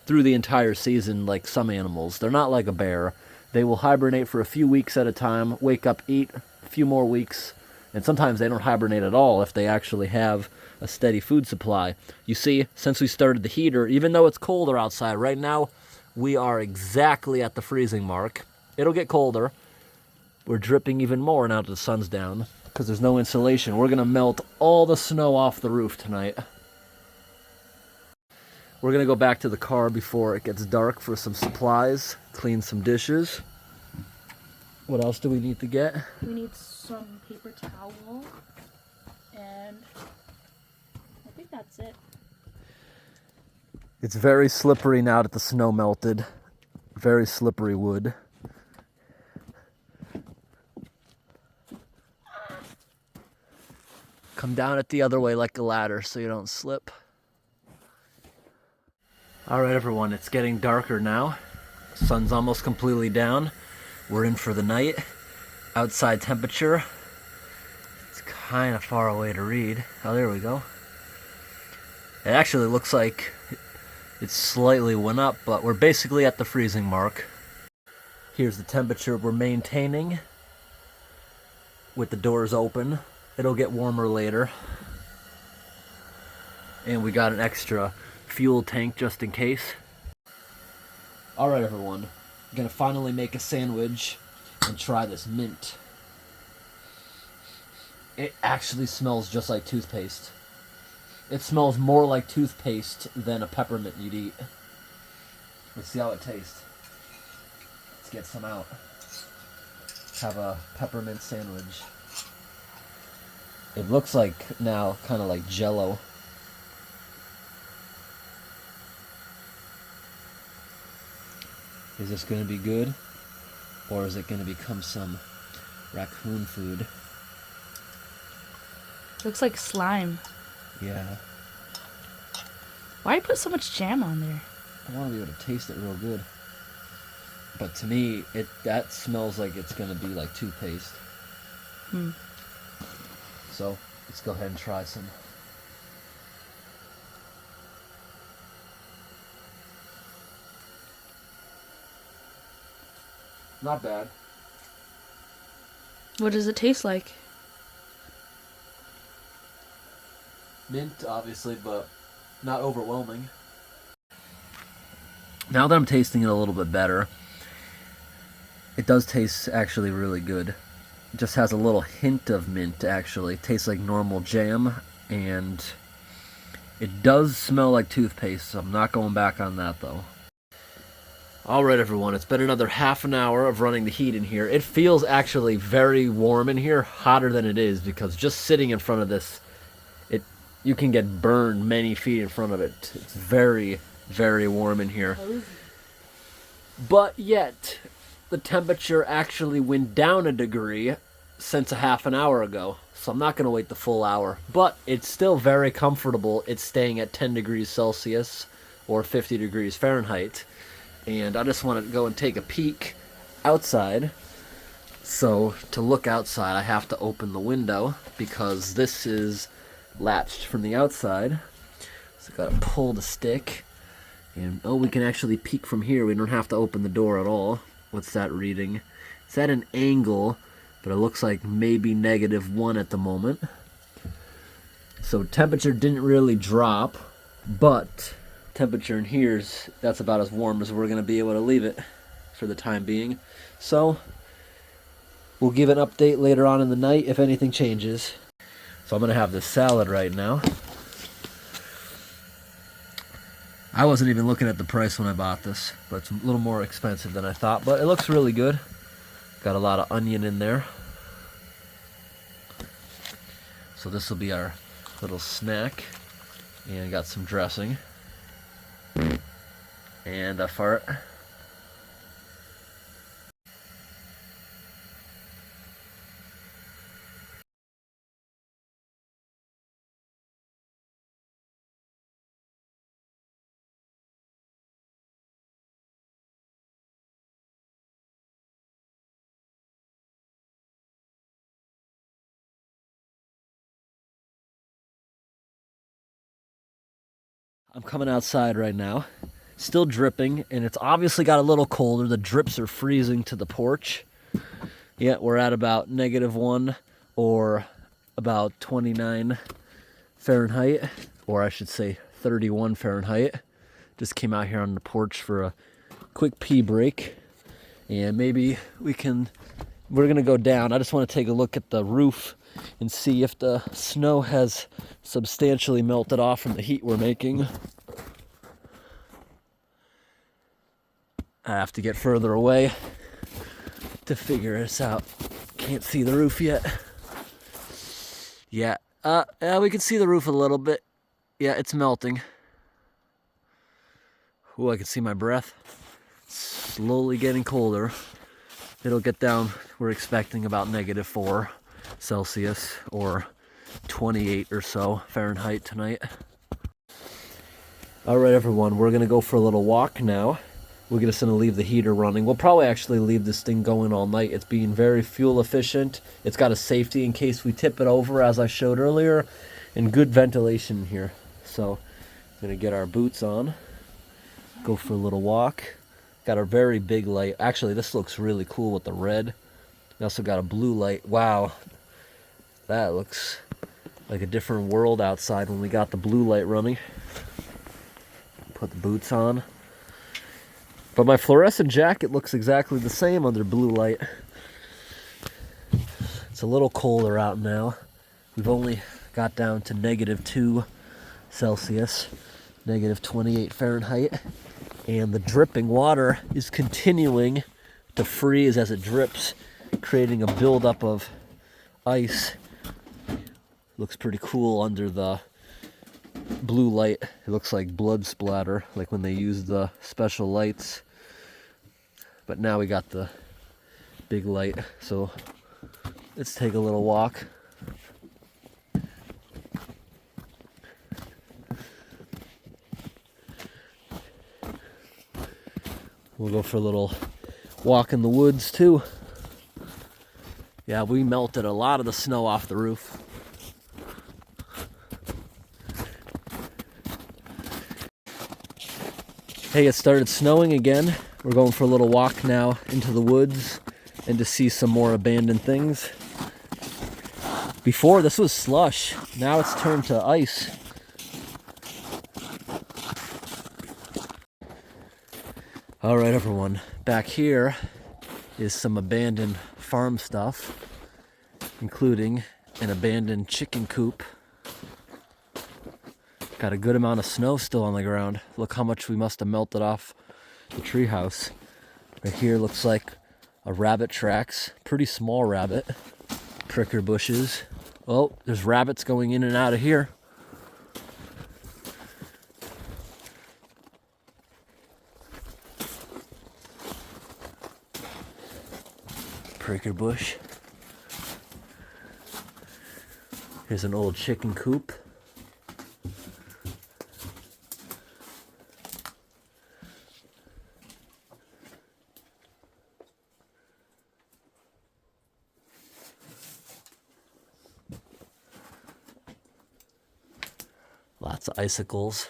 through the entire season like some animals. They're not like a bear. They will hibernate for a few weeks at a time, wake up, eat a few more weeks, and sometimes they don't hibernate at all if they actually have a steady food supply. You see, since we started the heater, even though it's colder outside, right now we are exactly at the freezing mark. It'll get colder. We're dripping even more now that the sun's down because there's no insulation. We're going to melt all the snow off the roof tonight. We're going to go back to the car before it gets dark for some supplies, clean some dishes. What else do we need to get? We need some paper towel, and I think that's it. It's very slippery now that the snow melted. Very slippery wood. Come down it the other way like a ladder so you don't slip. Alright everyone, it's getting darker now. Sun's almost completely down. We're in for the night. Outside temperature, it's kind of far away to read. Oh, there we go. It actually looks like it slightly went up, but we're basically at the freezing mark. Here's the temperature we're maintaining with the doors open. It'll get warmer later. And we got an extra fuel tank just in case. Alright everyone, I'm gonna finally make a sandwich and try this mint. It actually smells just like toothpaste. It smells more like toothpaste than a peppermint you'd eat. Let's see how it tastes. Let's get some out. Have a peppermint sandwich. It looks like now kind of like Jell-O. Is this going to be good? Or is it going to become some raccoon food? Looks like slime. Yeah. Why put so much jam on there? I want to be able to taste it real good. But to me, that smells like it's going to be like toothpaste. So, let's go ahead and try some. Not bad. What does it taste like? Mint, obviously, but not overwhelming. Now that I'm tasting it a little bit better, it does taste actually really good. It just has a little hint of mint, actually. It tastes like normal jam, and it does smell like toothpaste, so I'm not going back on that, though. Alright everyone, it's been another half an hour of running the heat in here. It feels actually very warm in here, hotter than it is, because just sitting in front of this, you can get burned many feet in front of it. It's very, very warm in here. But yet, the temperature actually went down a degree since a half an hour ago. So I'm not going to wait the full hour. But it's still very comfortable. It's staying at 10 degrees Celsius or 50 degrees Fahrenheit. And I just want to go and take a peek outside. So to look outside, I have to open the window because this is latched from the outside. So I gotta pull the stick. And oh, we can actually peek from here. We don't have to open the door at all. What's that reading? It's at an angle, but it looks like maybe -1 at the moment. So temperature didn't really drop, but temperature in here's that's about as warm as we're gonna be able to leave it for the time being. So we'll give an update later on in the night if anything changes. So I'm gonna have this salad right now. I wasn't even looking at the price when I bought this, but it's a little more expensive than I thought, but it looks really good. Got a lot of onion in there. So this will be our little snack. And got some dressing. And a fart. I'm coming outside right now, still dripping, and it's obviously got a little colder. The drips are freezing to the porch. Yeah, we're at about -1 or about 29 Fahrenheit, or I should say 31 Fahrenheit. Just came out here on the porch for a quick pee break, and maybe we're gonna go down. I just want to take a look at the roof and see if the snow has substantially melted off from the heat we're making. I have to get further away to figure this out. Can't see the roof yet. Yeah, we can see the roof a little bit. Yeah, it's melting. Ooh, I can see my breath. Slowly getting colder. It'll get down, we're expecting about -4 Celsius or 28 or so Fahrenheit tonight. All right, everyone, we're gonna go for a little walk now. We're just gonna leave the heater running. We'll probably actually leave this thing going all night. It's being very fuel efficient. It's got a safety in case we tip it over, as I showed earlier, and good ventilation here. So I'm gonna get our boots on, go for a little walk. Got a very big light. Actually, this looks really cool with the red. We also got a blue light. Wow, that looks like a different world outside when we got the blue light running. Put the boots on. But my fluorescent jacket looks exactly the same under blue light. It's a little colder out now. We've only got down to -2 Celsius, -28 Fahrenheit. And the dripping water is continuing to freeze as it drips, creating a buildup of ice. Looks pretty cool under the blue light. It looks like blood splatter, like when they use the special lights. But now we got the big light, so let's take a little walk. We'll go for a little walk in the woods too. Yeah, we melted a lot of the snow off the roof. Hey, it started snowing again. We're going for a little walk now into the woods and to see some more abandoned things. Before, this was slush. Now it's turned to ice. All right, everyone. Back here is some abandoned farm stuff, including an abandoned chicken coop. Got a good amount of snow still on the ground. Look how much we must have melted off the treehouse. Right here looks like a rabbit tracks. Pretty small rabbit. Pricker bushes. Oh, there's rabbits going in and out of here. Pricker bush. Here's an old chicken coop. Lots of icicles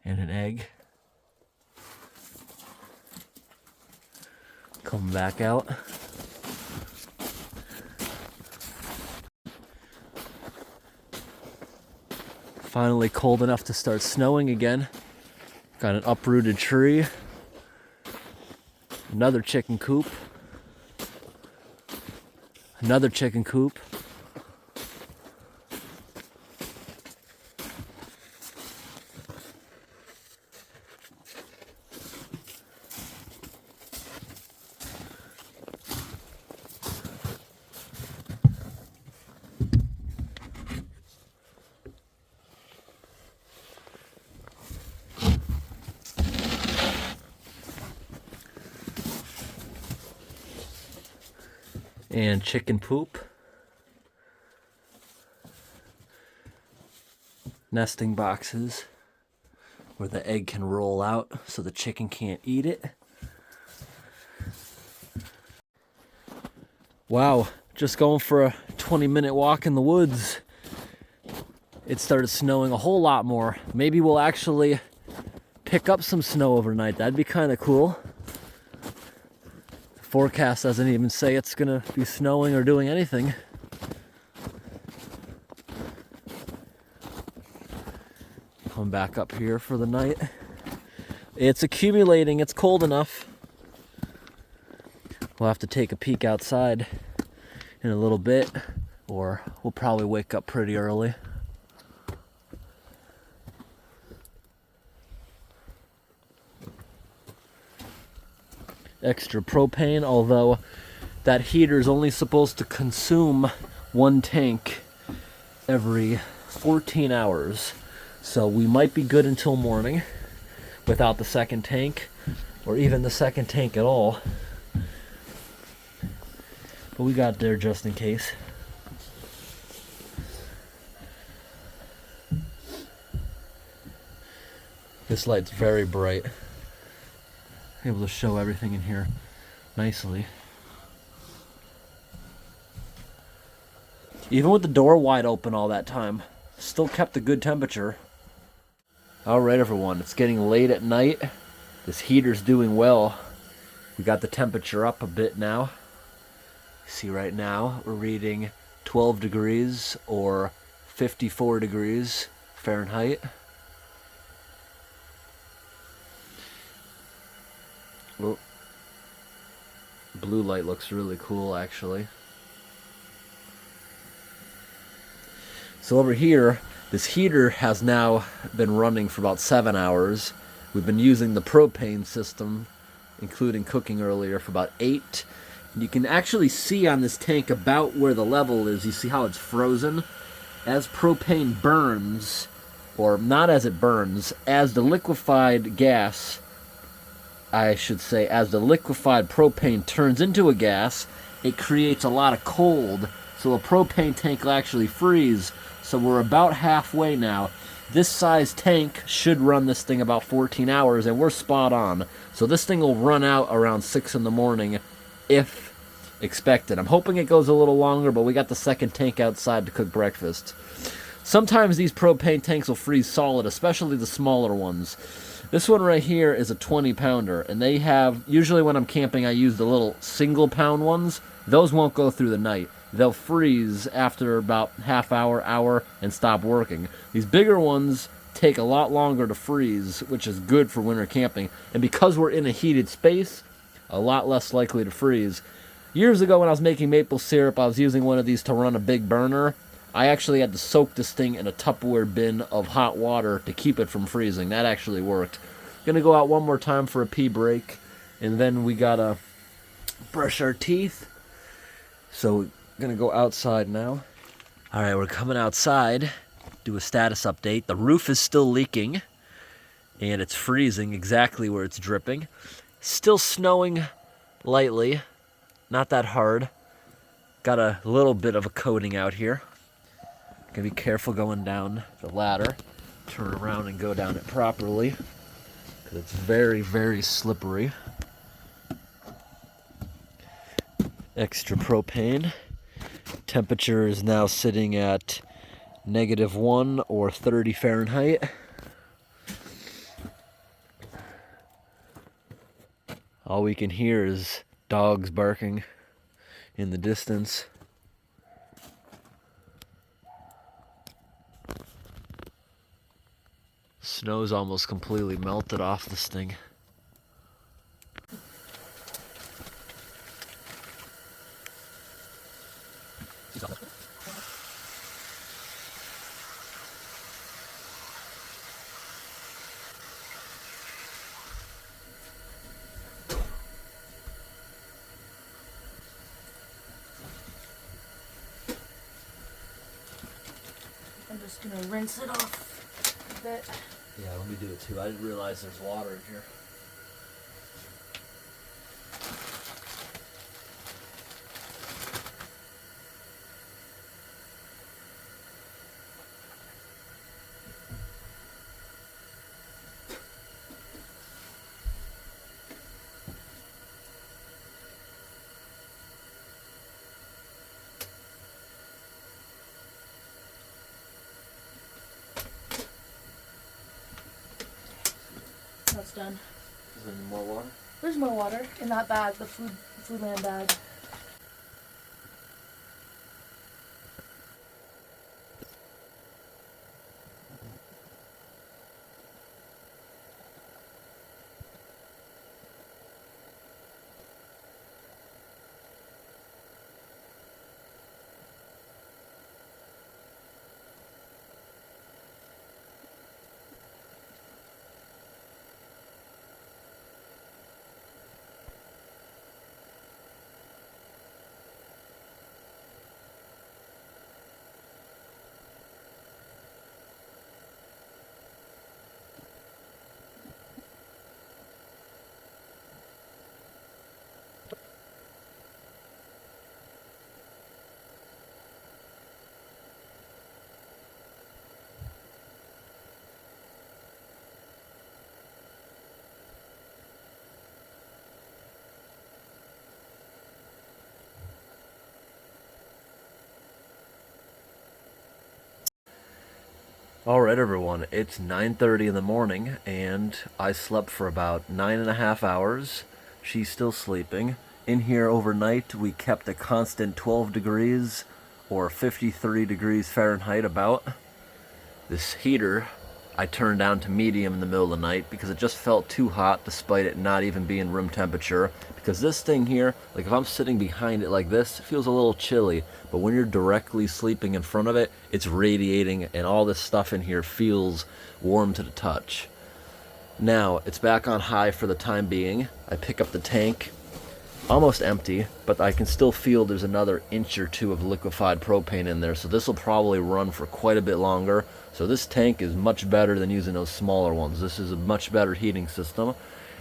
and an egg. Coming back out. Finally cold enough to start snowing again. Got an uprooted tree. Another chicken coop. Another chicken coop. And chicken poop. Nesting boxes where the egg can roll out so the chicken can't eat it. Wow, just going for a 20-minute walk in the woods. It started snowing a whole lot more. Maybe we'll actually pick up some snow overnight. That'd be kind of cool. The forecast doesn't even say it's gonna be snowing or doing anything. Come back up here for the night. It's accumulating, it's cold enough. We'll have to take a peek outside in a little bit, or we'll probably wake up pretty early. Extra propane, although that heater is only supposed to consume 1 tank every 14 hours. So we might be good until morning without the second tank, or even the second tank at all. But we got there just in case. This light's very bright. Able to show everything in here nicely. Even with the door wide open all that time, still kept a good temperature. Alright everyone, it's getting late at night. This heater's doing well. We got the temperature up a bit now. See, right now we're reading 12 degrees or 54 degrees Fahrenheit. Oh, blue light looks really cool actually. So over here, this heater has now been running for about 7 hours. We've been using the propane system, including cooking earlier, for about 8. And you can actually see on this tank about where the level is. You see how it's frozen? As propane burns, or not as it burns, as the liquefied gas, I should say, as the liquefied propane turns into a gas, it creates a lot of cold. So a propane tank will actually freeze. So we're about halfway now. This size tank should run this thing about 14 hours, and we're spot on. So this thing will run out around 6 in the morning, if expected. I'm hoping it goes a little longer, but we got the second tank outside to cook breakfast. Sometimes these propane tanks will freeze solid, especially the smaller ones. This one right here is a 20-pounder, and they have, usually when I'm camping, I use the little single-pound ones. Those won't go through the night. They'll freeze after about half hour, and stop working. These bigger ones take a lot longer to freeze, which is good for winter camping. And because we're in a heated space, a lot less likely to freeze. Years ago when I was making maple syrup, I was using one of these to run a big burner. I actually had to soak this thing in a Tupperware bin of hot water to keep it from freezing. That actually worked. Gonna go out one more time for a pee break, and then we gotta brush our teeth. So gonna go outside now. All right, we're coming outside. Do a status update. The roof is still leaking, and it's freezing exactly where it's dripping. Still snowing lightly, not that hard. Got a little bit of a coating out here. Gotta be careful going down the ladder. Turn around and go down it properly, because it's very, very slippery. Extra propane. Temperature is now sitting at -1 or 30 Fahrenheit. All we can hear is dogs barking in the distance. Snow's almost completely melted off this thing. I'm just gonna rinse it off a bit. Yeah, let me do it too. I didn't realize there's water in here. That's done. Is there any more water? There's more water in that bag, the Foodland bag. Alright everyone, it's 9:30 in the morning and I slept for about 9.5 hours. She's still sleeping. In here overnight we kept a constant 12 degrees or 53 degrees Fahrenheit about. This heater I turned down to medium in the middle of the night because it just felt too hot despite it not even being room temperature. Because this thing here, like if I'm sitting behind it like this, it feels a little chilly. But when you're directly sleeping in front of it, it's radiating and all this stuff in here feels warm to the touch. Now, it's back on high for the time being. I pick up the tank, almost empty, but I can still feel there's another inch or two of liquefied propane in there. So this will probably run for quite a bit longer. So this tank is much better than using those smaller ones. This is a much better heating system.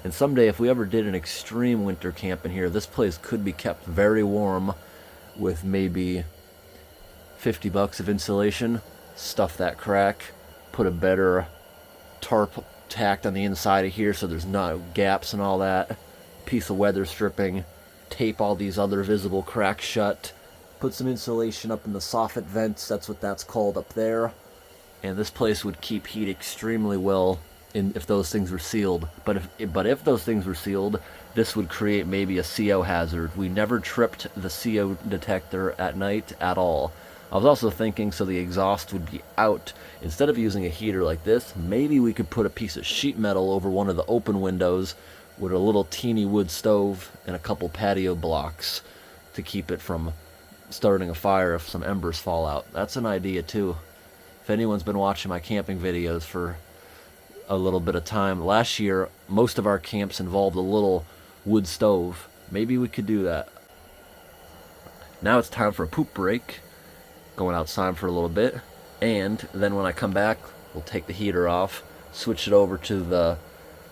And someday if we ever did an extreme winter camp in here, this place could be kept very warm with maybe 50 bucks of insulation. Stuff that crack, put a better tarp tacked on the inside of here so there's no gaps and all that. Piece of weather stripping, tape all these other visible cracks shut, put some insulation up in the soffit vents, that's what that's called up there. And this place would keep heat extremely well if those things were sealed. But if those things were sealed, this would create maybe a CO hazard. We never tripped the CO detector at night at all. I was also thinking so the exhaust would be out. Instead of using a heater like this, maybe we could put a piece of sheet metal over one of the open windows with a little teeny wood stove and a couple patio blocks to keep it from starting a fire if some embers fall out. That's an idea too. If anyone's been watching my camping videos for a little bit of time, last year most of our camps involved a little wood stove. Maybe we could do that. Now it's time for a poop break. Going outside for a little bit, and then when I come back we'll take the heater off, switch it over to the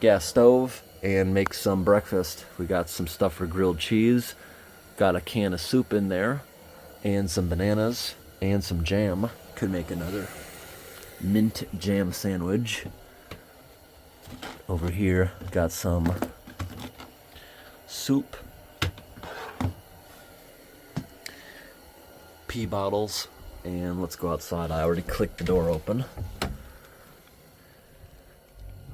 gas stove and make some breakfast. We got some stuff for grilled cheese, got a can of soup in there, and some bananas and some jam. Could make another mint jam sandwich. Over here got some soup, pee bottles, and let's go outside. I already clicked the door open.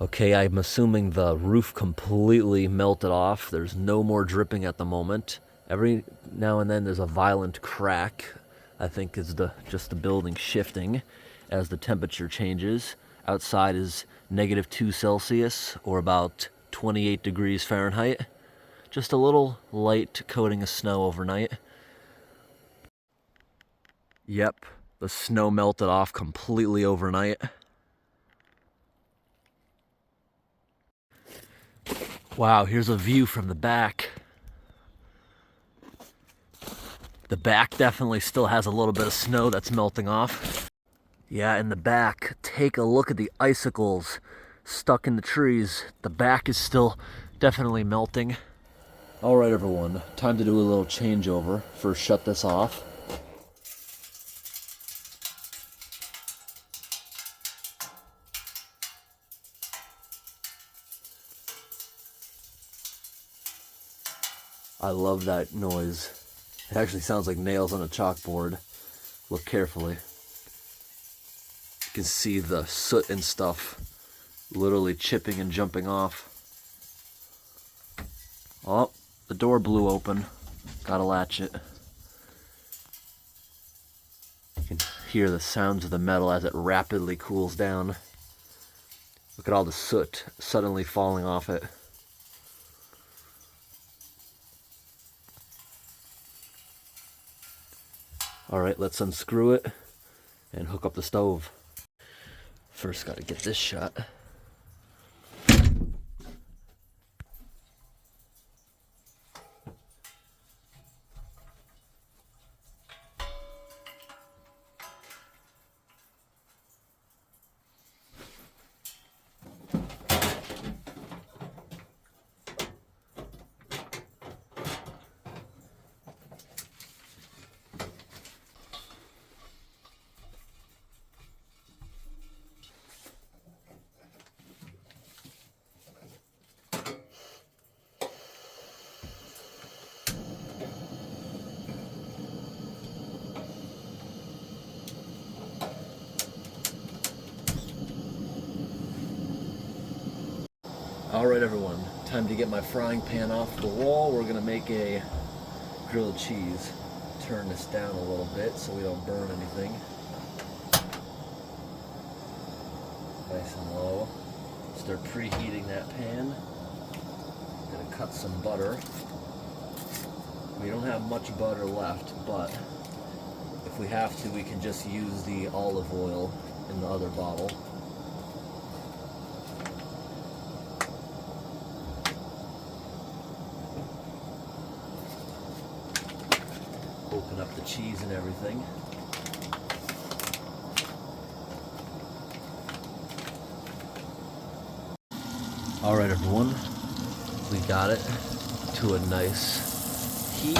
Okay, I'm assuming the roof completely melted off. There's no more dripping at the moment. Every now and then there's a violent crack. I think it's just the building shifting as the temperature changes. Outside is -2 Celsius or about 28 degrees Fahrenheit. Just a little light coating of snow overnight. Yep, the snow melted off completely overnight. Wow, here's a view from the back. The back definitely still has a little bit of snow that's melting off. Yeah, in the back, take a look at the icicles stuck in the trees. The back is still definitely melting. All right, everyone, time to do a little changeover. First, shut this off. I love that noise. It actually sounds like nails on a chalkboard. Look carefully. You can see the soot and stuff literally chipping and jumping off. Oh, the door blew open. Gotta latch it. You can hear the sounds of the metal as it rapidly cools down. Look at all the soot suddenly falling off it. All right, let's unscrew it and hook up the stove. First, gotta get this shut. All right, everyone, time to get my frying pan off the wall. We're gonna make a grilled cheese. Turn this down a little bit so we don't burn anything. Nice and low. Start preheating that pan. Gonna cut some butter. We don't have much butter left, but if we have to, we can just use the olive oil in the other bottle. Open up the cheese and everything. All right, everyone, we got it to a nice heat.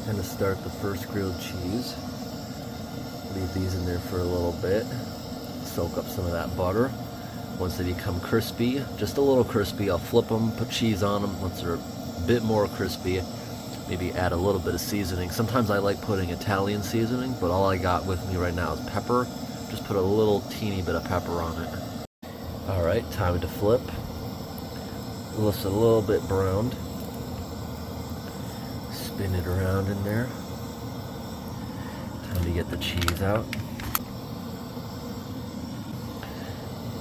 Gonna start the first grilled cheese. Leave these in there for a little bit. Soak up some of that butter. Once they become crispy, just a little crispy, I'll flip them, put cheese on them. Once they're a bit more crispy, maybe add a little bit of seasoning. Sometimes I like putting Italian seasoning, but all I got with me right now is pepper. Just put a little teeny bit of pepper on it. All right, time to flip. Looks a little bit browned. Spin it around in there. Time to get the cheese out.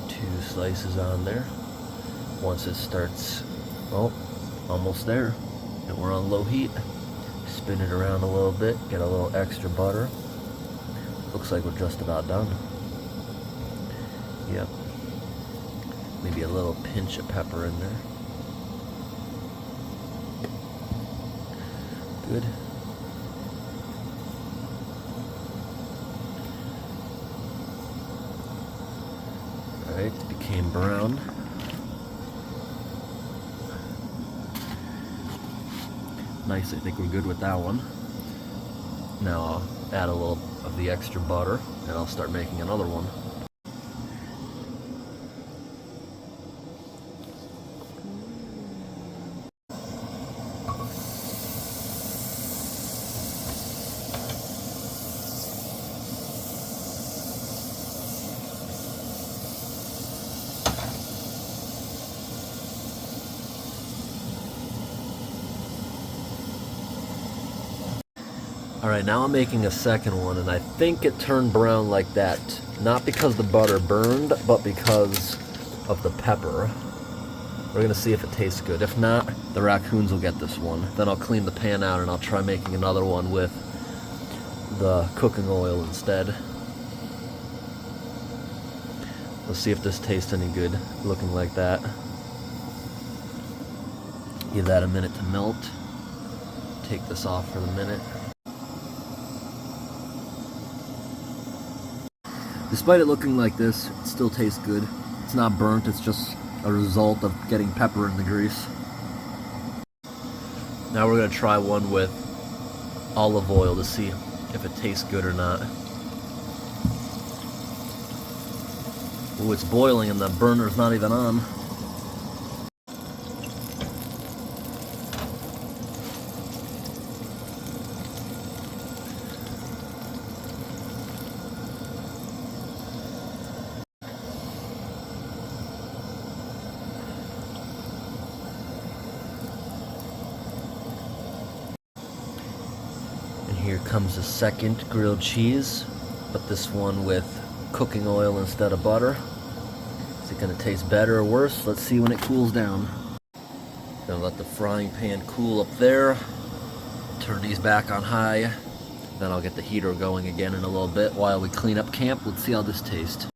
2 slices on there. Once it starts, oh, almost there. And we're on low heat. Spin it around a little bit, get a little extra butter. Looks like we're just about done. Yep. Maybe a little pinch of pepper in there. Good. Alright, it became brown. Nice, I think we're good with that one. Now I'll add a little of the extra butter and I'll start making another one. All right, now I'm making a second one, and I think it turned brown like that, not because the butter burned, but because of the pepper. We're gonna see if it tastes good. If not, the raccoons will get this one. Then I'll clean the pan out and I'll try making another one with the cooking oil instead. Let's see if this tastes any good, looking like that. Give that a minute to melt. Take this off for the minute. Despite it looking like this, it still tastes good. It's not burnt, it's just a result of getting pepper in the grease. Now we're gonna try one with olive oil to see if it tastes good or not. Ooh, it's boiling and the burner's not even on. Here comes the second grilled cheese, but this one with cooking oil instead of butter. Is it gonna taste better or worse? Let's see when it cools down. Gonna let the frying pan cool up there. Turn these back on high. Then I'll get the heater going again in a little bit while we clean up camp. Let's see how this tastes.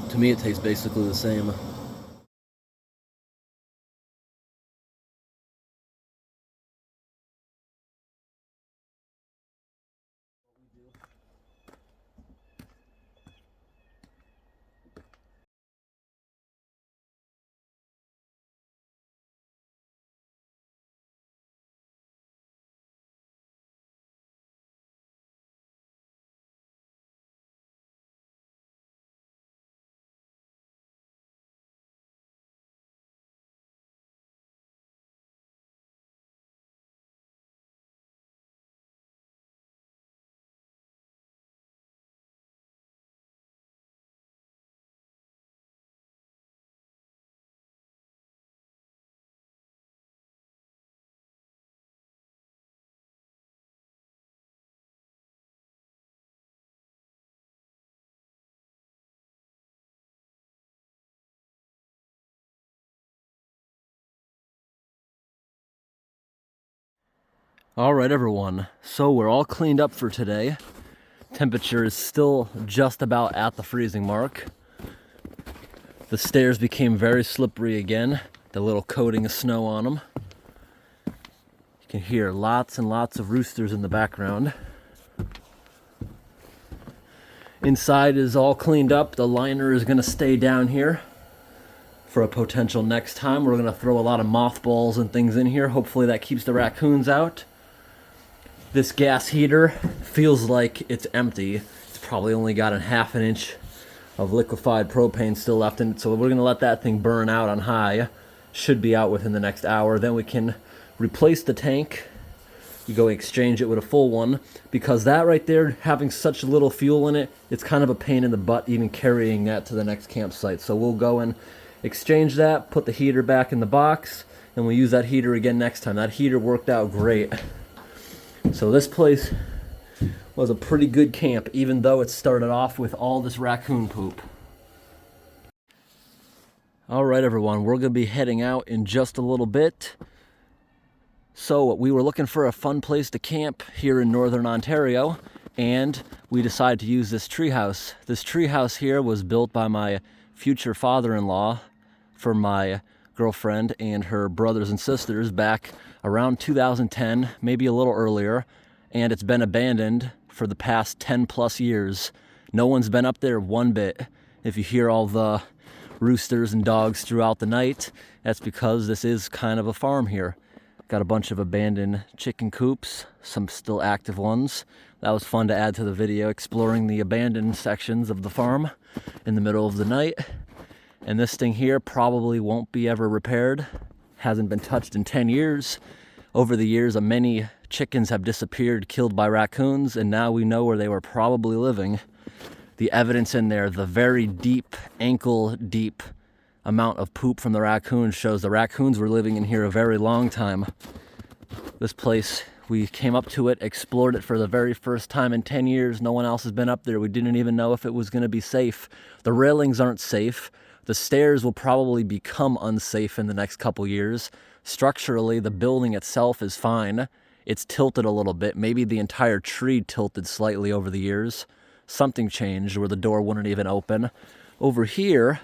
To me, it tastes basically the same. All right, everyone. So we're all cleaned up for today. Temperature is still just about at the freezing mark. The stairs became very slippery again. The little coating of snow on them. You can hear lots and lots of roosters in the background. Inside is all cleaned up. The liner is gonna stay down here for a potential next time. We're gonna throw a lot of mothballs and things in here. Hopefully that keeps the raccoons out. This gas heater feels like it's empty. It's probably only got a ½ inch of liquefied propane still left in it, so we're gonna let that thing burn out on high. Should be out within the next hour. Then we can replace the tank. You go exchange it with a full one, because that right there, having such little fuel in it, it's kind of a pain in the butt even carrying that to the next campsite. So we'll go and exchange that, put the heater back in the box, and we'll use that heater again next time. That heater worked out great. So this place was a pretty good camp, even though it started off with all this raccoon poop. All right, everyone, we're gonna be heading out in just a little bit. So we were looking for a fun place to camp here in Northern Ontario, and we decided to use this treehouse. This treehouse here was built by my future father-in-law for my girlfriend and her brothers and sisters back around 2010, maybe a little earlier, and it's been abandoned for the past 10 plus years. No one's been up there one bit. If you hear all the roosters and dogs throughout the night, that's because this is kind of a farm here. Got a bunch of abandoned chicken coops, some still active ones. That was fun to add to the video, exploring the abandoned sections of the farm in the middle of the night. And this thing here probably won't be ever repaired. Hasn't been touched in 10 years. Over the years, many chickens have disappeared, killed by raccoons, and now we know where they were probably living. The evidence in there, the very deep, ankle-deep amount of poop from the raccoons shows the raccoons were living in here a very long time. This place, we came up to it, explored it for the very first time in 10 years. No one else has been up there. We didn't even know if it was going to be safe. The railings aren't safe. The stairs will probably become unsafe in the next couple years. Structurally, the building itself is fine. It's tilted a little bit. Maybe the entire tree tilted slightly over the years. Something changed where the door wouldn't even open. Over here,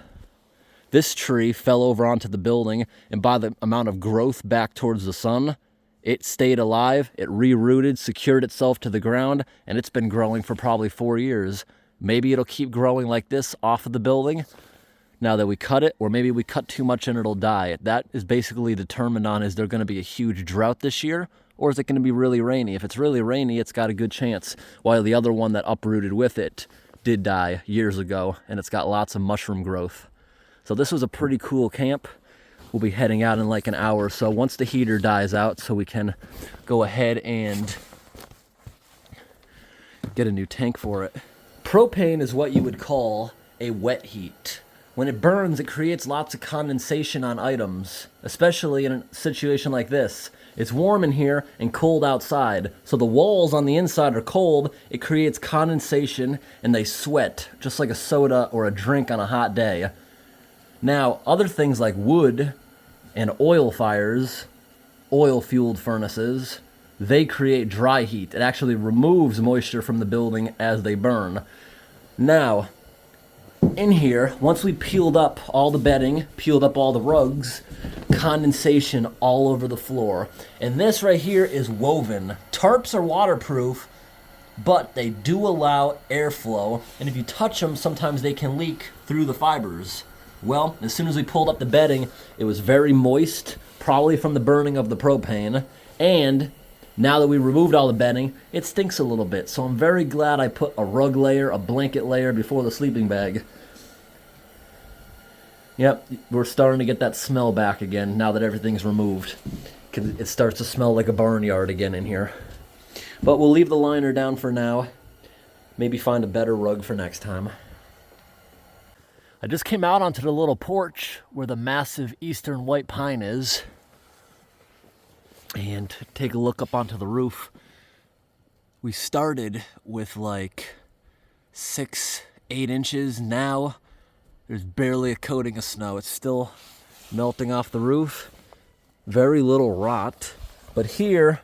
this tree fell over onto the building, and by the amount of growth back towards the sun, it stayed alive, it re-rooted, secured itself to the ground, and it's been growing for probably 4 years. Maybe it'll keep growing like this off of the building now that we cut it, or maybe we cut too much and it'll die. That is basically determined on, is there going to be a huge drought this year, or is it going to be really rainy? If it's really rainy, it's got a good chance, while the other one that uprooted with it did die years ago, and it's got lots of mushroom growth. So this was a pretty cool camp. We'll be heading out in like an hour or so once the heater dies out, so we can go ahead and get a new tank for it. Propane is what you would call a wet heat. When it burns, it creates lots of condensation on items, especially in a situation like this. It's warm in here and cold outside, so the walls on the inside are cold. It creates condensation and they sweat, just like a soda or a drink on a hot day. Now, other things like wood and oil fires, oil-fueled furnaces, they create dry heat. It actually removes moisture from the building as they burn. Now, in here, once we peeled up all the bedding, peeled up all the rugs, condensation all over the floor. And this right here is woven. Tarps are waterproof, but they do allow airflow, and if you touch them, sometimes they can leak through the fibers. Well, as soon as we pulled up the bedding, it was very moist, probably from the burning of the propane, and now that we removed all the bedding, it stinks a little bit. So I'm very glad I put a rug layer, a blanket layer before the sleeping bag. Yep, we're starting to get that smell back again now that everything's removed. It starts to smell like a barnyard again in here. But we'll leave the liner down for now. Maybe find a better rug for next time. I just came out onto the little porch where the massive eastern white pine is, and take a look up onto the roof. We started with like 6-8 inches. Now there's barely a coating of snow. It's still melting off the roof. Very little rot. But here,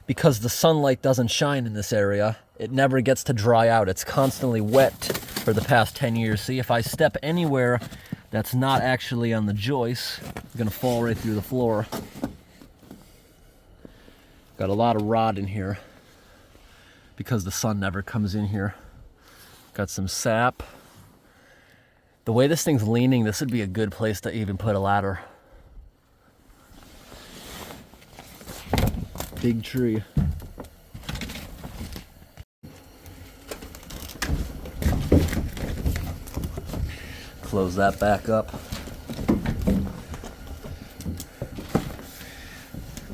because the sunlight doesn't shine in this area, it never gets to dry out. It's constantly wet for the past 10 years. See, if I step anywhere that's not actually on the joist, it's gonna fall right through the floor. Got a lot of rot in here because the sun never comes in here. Got some sap. The way this thing's leaning, this would be a good place to even put a ladder. Big tree. Close that back up.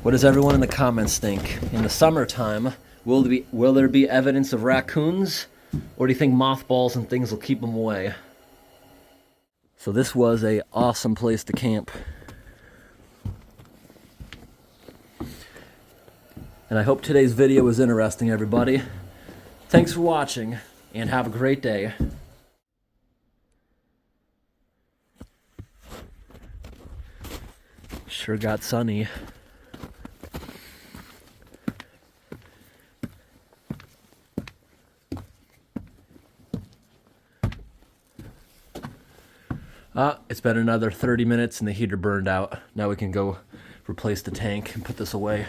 What does everyone in the comments think? In the summertime, will there be evidence of raccoons? Or do you think mothballs and things will keep them away? So this was an awesome place to camp. And I hope today's video was interesting, everybody. Thanks for watching, and have a great day. Sure got sunny. It's been another 30 minutes and the heater burned out. Now we can go replace the tank and put this away.